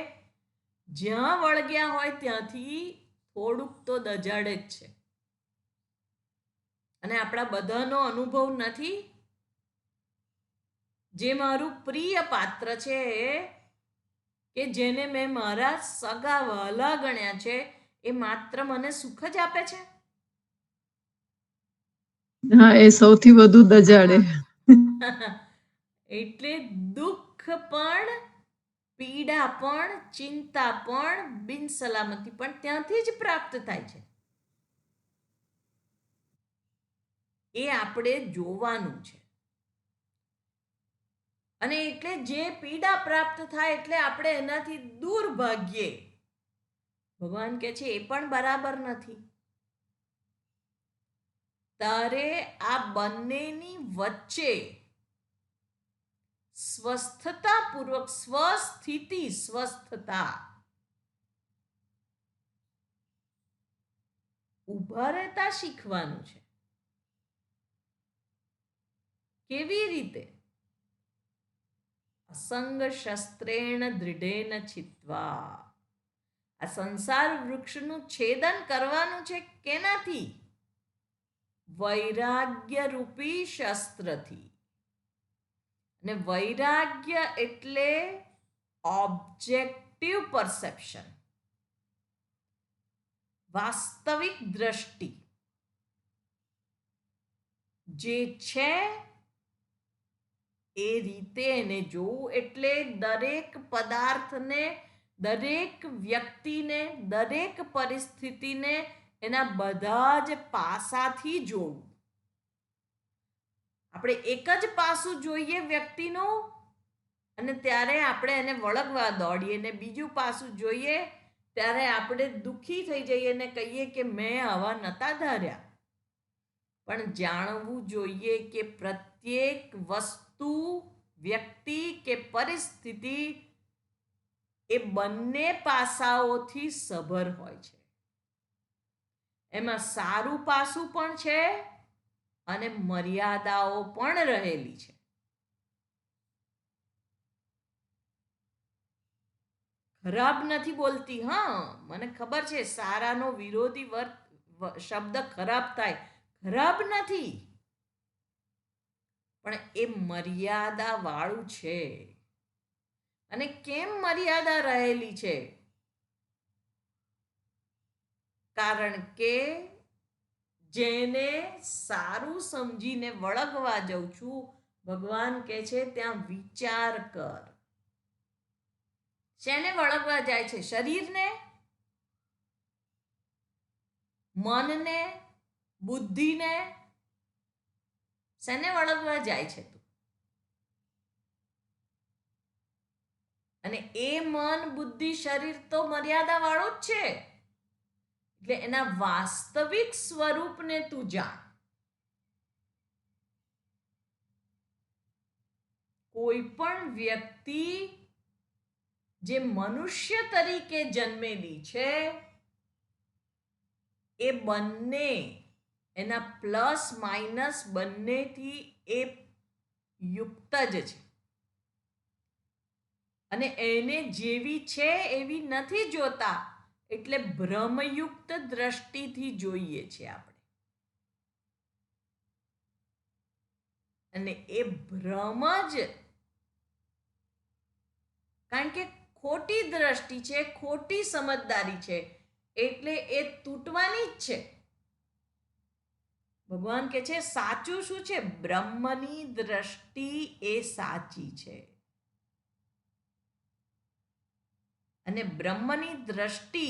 જ્યાં વળગ્યા હોય ત્યાંથી થોડુંક તો દજાડે જ છે. અને આપણા બધાનો અનુભવ નથી, જે મારું પ્રિય પાત્ર છે કે જેને મેં મારા સગા વહાલા ગણ્યા છે એ માત્ર મને સુખ જ આપે છે. હા, એ સૌથી વધુ દજાડે. એટલે દુઃખ પણ, પીડા પણ, ચિંતા પણ, બિનસલામતી પણ ત્યાંથી જ પ્રાપ્ત થાય છે. એ આપણે જોવાનું છે. અને એટલે જે પીડા પ્રાપ્ત થાય એટલે આપણે એનાથી દૂર ભાગીએ. ભગવાન કહે છે એ પણ બરાબર નથી. તારે આ બંનેની વચ્ચે સ્વસ્થતાપૂર્વક, સ્વસ્થિતિ, સ્વસ્થતા ઊભા રહેતા શીખવાનું છે. કેવી રીતે? અસંગ શસ્ત્રેણ દૃઢેન છિત્વા. આ સંસાર વૃક્ષનું છેદન કરવાનું છે કેનાથી? વૈરાગ્ય રૂપી શસ્ત્રથી. અને વૈરાગ્ય એટલે ઓબ્જેક્ટિવ પરસેપ્શન, વાસ્તવિક દ્રષ્ટિ. જે છે એ રીતે એને જોવું, એટલે દરેક પદાર્થને, દરેક વ્યક્તિને, દરેક પરિસ્થિતિને એના બધા જ પાસાથી જોવું. આપણે એક જ પાસું જોઈએ વ્યક્તિનું અને ત્યારે આપણે એને વળગવા દોડીએ, ને બીજું પાસું જોઈએ ત્યારે આપણે દુઃખી થઈ જઈએ અને કહીએ કે મેં આવા નતા ધાર્યા. પણ જાણવું જોઈએ કે પ્રત્યેક વસ્તુ, વ્યક્તિ કે પરિસ્થિતિ એ બંને પાસાઓથી સભર હોય છે. એમાં સારું પાસું પણ છે અને મર્યાદાઓ પણ રહેલી છે. ખરાબ નથી બોલતી, હા, મને ખબર છે સારાનો વિરોધી શબ્દ ખરાબ થાય, ખરાબ નથી, પણ એ મર્યાદા વાળું છે. અને કેમ મર્યાદા રહેલી છે? કારણ કે જેને સારું સમજીને વળગવા જાઉં છું, ભગવાન કહે છે ત્યાં વિચાર કર. શેને વળગવા જાય છે? શરીરને, મનને, બુદ્ધિને? શેને વળગવા જાય છે તું? અને એ મન, બુદ્ધિ, શરીર તો મર્યાદા વાળું જ છે. એટલે એના વાસ્તવિક સ્વરૂપને તું જાણ. કોઈ પણ વ્યક્તિ જે મનુષ્ય તરીકે જન્મેલી છે, એ બંને એના પ્લસ માઇનસ બંનેથી એ યુક્ત જ છે. અને એને જેવી છે એવી નથી જોતા, એટલે ભ્રમયુક્ત દ્રષ્ટિથી જોઈએ છે આપણે. અને એ ભ્રમ જ, કારણ કે ખોટી દ્રષ્ટિ છે, ખોટી સમજદારી છે, એટલે એ તૂટવાની જ છે. ભગવાન કહે છે સાચું શું છે? બ્રહ્મની દ્રષ્ટિ એ સાચી છે. અને બ્રહ્મની દ્રષ્ટિ,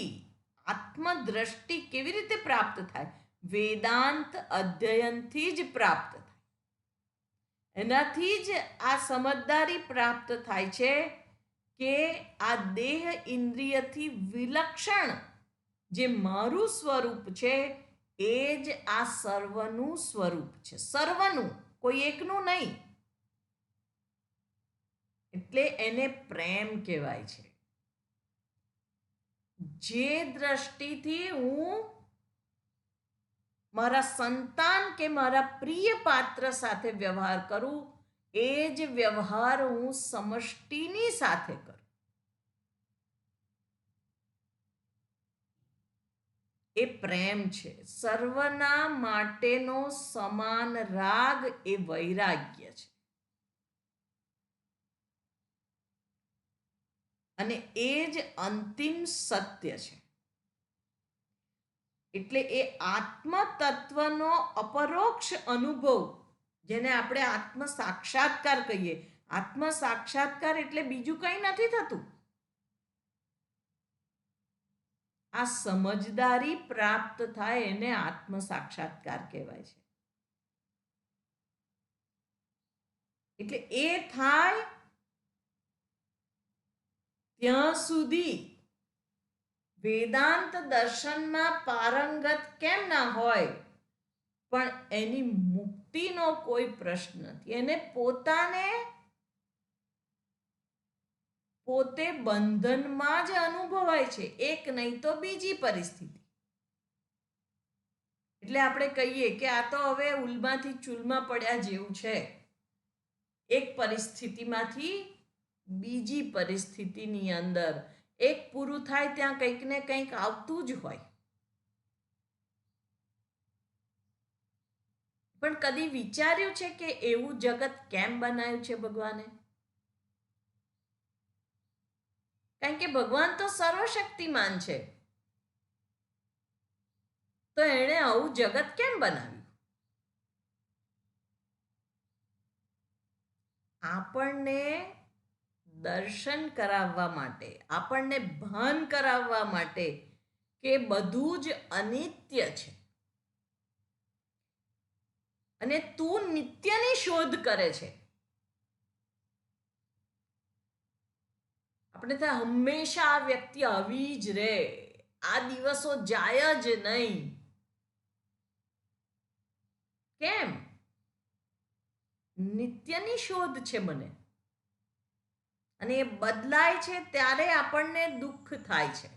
આત્મદ્રષ્ટિ કેવી રીતે પ્રાપ્ત થાય? વેદાંત અધ્યયનથી જ પ્રાપ્ત થાય. એનાથી જ આ સમજદારી પ્રાપ્ત થાય છે કે આ દેહ ઇન્દ્રિયથી વિલક્ષણ જે મારું સ્વરૂપ છે એ જ આ સર્વનું સ્વરૂપ છે. સર્વનું, કોઈ એકનું નહીં. એટલે એને પ્રેમ કહેવાય છે. જે દ્રષ્ટિથી હું મારા સંતાન કે મારા પ્રિય પાત્ર સાથે વ્યવહાર કરું, એ જ વ્યવહાર હું સમષ્ટિની સાથે કરું. એ પ્રેમ છે. સર્વના માટેનો સમાન રાગ એ વૈરાગ્ય છે. અને એ જ અંતિમ સત્ય છે. એટલે એ આત્મ તત્વનો અપરોક્ષ અનુભવ, જેને આપણે આત્મ સાક્ષાત્કાર કહીએ. આત્મ સાક્ષાત્કાર એટલે બીજું કંઈ નથી થતું. આ સમજદારી પ્રાપ્ત થાય એને આત્મ સાક્ષાત્કાર કહેવાય છે. એટલે એ થાય ત્યાં સુધી વેદાંત દર્શનમાં પારંગત કેમ ના હોય, પણ એની મુક્તિનો કોઈ પ્રશ્ન નથી. એને પોતે બંધનમાં જ અનુભવાય છે, એક નહીં તો બીજી પરિસ્થિતિ. એટલે આપણે કહીએ કે આ તો હવે ઉલમાંથી ચૂલમાં પડ્યા જેવું છે. એક પરિસ્થિતિમાંથી બીજી પરિસ્થિતિની અંદર એક પૂરું થાય ત્યાં કંઈક ને કંઈક આવતું જ હોય. પણ કદી વિચાર્યું છે કે એવું જગત કેમ બનાવ્યું છે ભગવાને? કારણ કે ભગવાન તો સર્વશક્તિમાન છે. તો એણે આવું જગત કેમ બનાવ્યું? આપણને દર્શન કરાવવા માટે, આપણને ભાન કરાવવા માટે કે બધું જ અનિત્ય છે. અને તું નિત્યની શોધ કરે છે. આપણે ત્યાં હંમેશા આ વ્યક્તિ આવી જ રહે, આ દિવસો જાય જ નહીં. કેમ? નિત્યની શોધ છે મને. અને એ બદલાય છે ત્યારે આપણને દુઃખ થાય છે.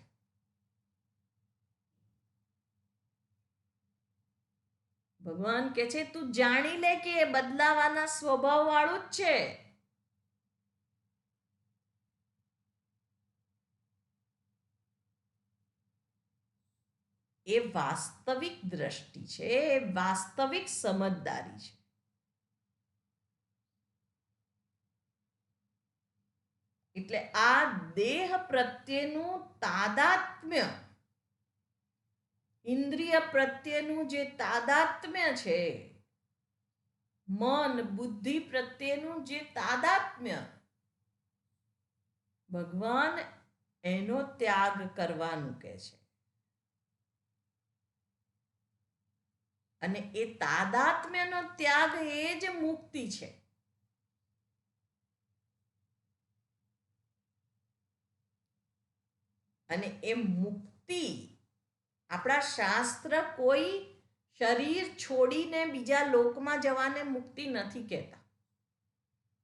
ભગવાન કહે છે તું જાણી લે કે એ બદલાવાના સ્વભાવ વાળું જ છે. એ વાસ્તવિક દ્રષ્ટિ છે, એ વાસ્તવિક સમજદારી છે. એટલે આ દેહ પ્રત્યેનું તાદાત્મ્ય, ઇન્દ્રિય પ્રત્યેનું જે તાદાત્મ્ય છે, મન બુદ્ધિ પ્રત્યેનું જે તાદાત્મ્ય, ભગવાન એનો ત્યાગ કરવાનું કહે છે. અને એ તાદાત્મ્યનો ત્યાગ એ જ મુક્તિ છે. અને એ મુક્તિ આપણા શાસ્ત્ર કોઈ શરીર છોડીને બીજા લોકમાં જવાને મુક્તિ નથી કહેતા.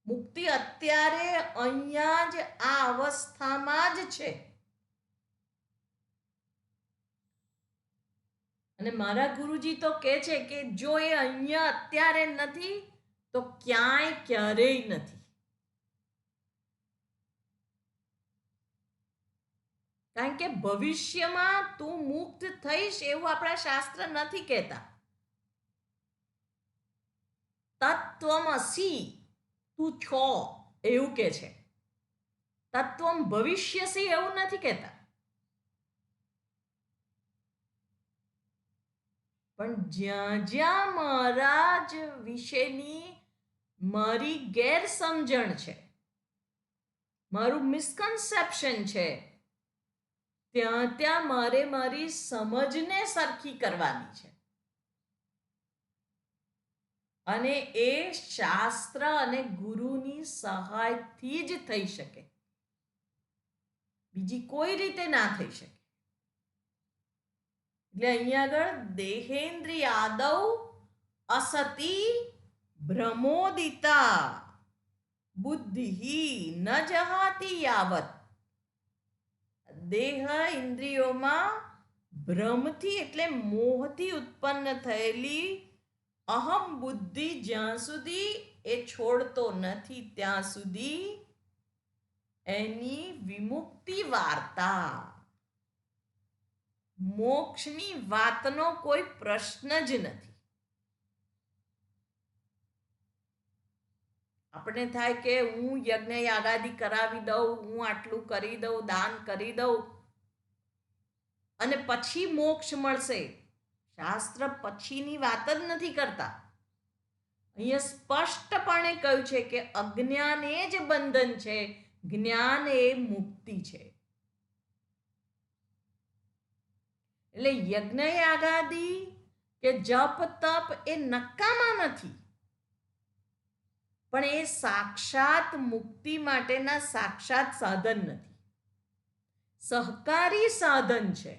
મુક્તિ અત્યારે અહીંયા જ આ અવસ્થામાં જ છે. અને મારા ગુરુજી તો કહે છે કે જો એ અહીંયા અત્યારે નથી તો ક્યાંય ક્યારેય નથી. કારણ કે ભવિષ્યમાં તું મુક્ત થઈશ એવું આપણા શાસ્ત્ર નથી કહેતા. તત્વમસી, તું છો એવું કે છે. તત્વમ ભવિષ્યસી એવું નથી કહેતા. પણ જ્યાં જ્યાં મહારાજ વિશેની મારી ગેરસમજણ છે, મારું મિસકન્સેપ્શન છે, ત્યાં ત્યાં મારે મારી સમજને સરખી કરવાની છે. અને એ શાસ્ત્ર અને ગુરુની સહાયથી જ થઈ શકે, બીજી કોઈ રીતે ના થઈ શકે. એટલે અહીંયા આગળ દેહેન્દ્રિયાદૌ અસતિ ભ્રમોદિતા બુદ્ધિ ન જહાતિ યાવત. દેહ ઇન્દ્રિયોમાં ભ્રમથી એટલે મોહથી ઉત્પન્ન થયેલી અહમ બુદ્ધિ જ્યાં સુધી એ છોડતો નથી ત્યાં સુધી એની વિમુક્તિ વાર્તા, મોક્ષની વાતનો કોઈ પ્રશ્ન જ નથી. આપણે થાય કે હું યજ્ઞ યાગાદિ કરાવી દઉં, હું આટલું કરી દઉં, દાન કરી દઉં અને પછી મોક્ષ મળશે. શાસ્ત્ર પછીની વાત જ નથી કરતા. અહીંયા સ્પષ્ટપણે કહ્યું છે કે અજ્ઞાન એ જ બંધન છે, જ્ઞાન એ મુક્તિ છે. એટલે યજ્ઞ યાગાદિ કે જપ તપ એ નકામા નથી, પણ એ સાક્ષાત મુક્તિ માટેના સાક્ષાત સાધન નથી, સહકારી સાધન છે.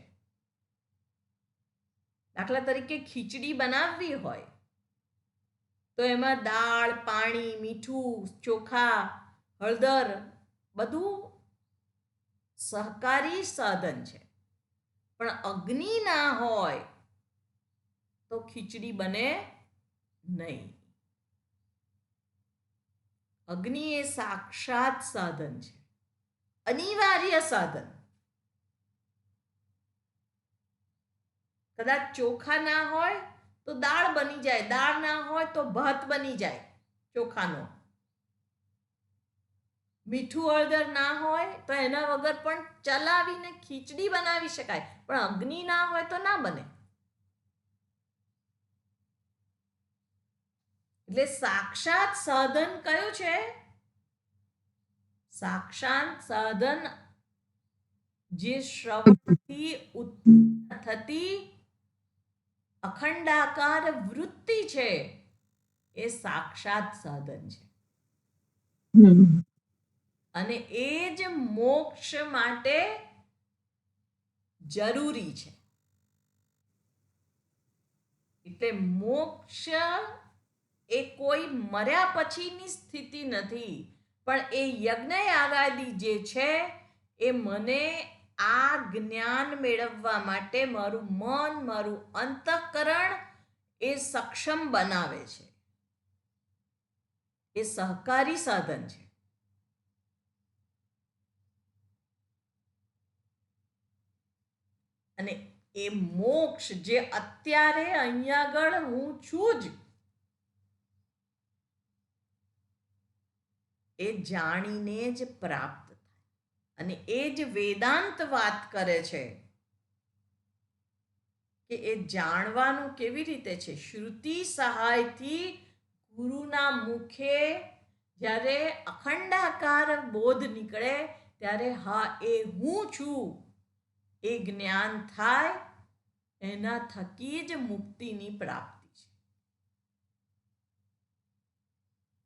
દાખલા તરીકે ખીચડી બનાવવી હોય તો એમાં દાળ, પાણી, મીઠું, ચોખા, હળદર બધું સહકારી સાધન છે. પણ અગ્નિ ના હોય તો ખીચડી બને નહીં. અગ્નિ એ સાક્ષાત સાધન છે, અનિવાર્ય સાધન. કદાચ ચોખા ના હોય તો દાળ બની જાય, દાળ ના હોય તો ભાત બની જાય ચોખાનો. મીઠું હળદર ના હોય તો એના વગર પણ ચલાવીને ખીચડી બનાવી શકાય, પણ અગ્નિ ના હોય તો ના બને. એટલે સાક્ષાત સાધન કયું છે? સાક્ષાત સાધન જે શ્રવણથી ઉત્પન્ન થતી અખંડાકાર વૃત્તિ છે એ સાક્ષાત સાધન છે. અને એ જ મોક્ષ માટે જરૂરી છે. એટલે મોક્ષ એ કોઈ મર્યા પછીની સ્થિતિ નથી, પણ એ યજ્ઞ યાગાદિ જે છે એ મને આ જ્ઞાન મેળવવા માટે મારું મન, મારું અંતઃકરણ એ સક્ષમ બનાવે છે. એ સહકારી સાધન છે. અને એ મોક્ષ જે અત્યારે અહીંયા આગળ હું છું જ, એ જાણીને જ પ્રાપ્ત થાય. અને એ જ વેદાંત વાત કરે છે કે એ જાણવાનું કેવી રીતે છે. શ્રુતિ સહાયથી ગુરુના મુખે જ્યારે અખંડાકાર બોધ નીકળે ત્યારે હા એ હું છું એ જ્ઞાન થાય. એના થકી જ મુક્તિની પ્રાપ્તિ છે.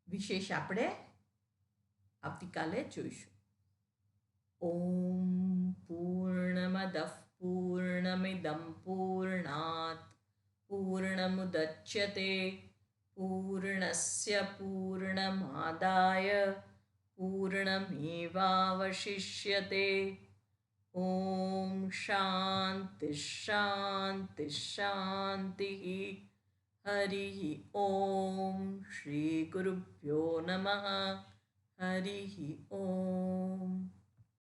વિશેષ આપણે આવતીકાલે જોઈશું. ઓમ પૂર્ણમદ પૂર્ણમિદં પૂર્ણાત પૂર્ણમુદચ્યતે પૂર્ણસ્ય પૂર્ણમાદાય પૂર્ણમેવાવશિષ્યતે. ઓમ શાંતિ શાંતિ શાંતિ. હરિ ઓમ. શ્રી ગુરુભ્યો નમઃ. હરિ ઓમ.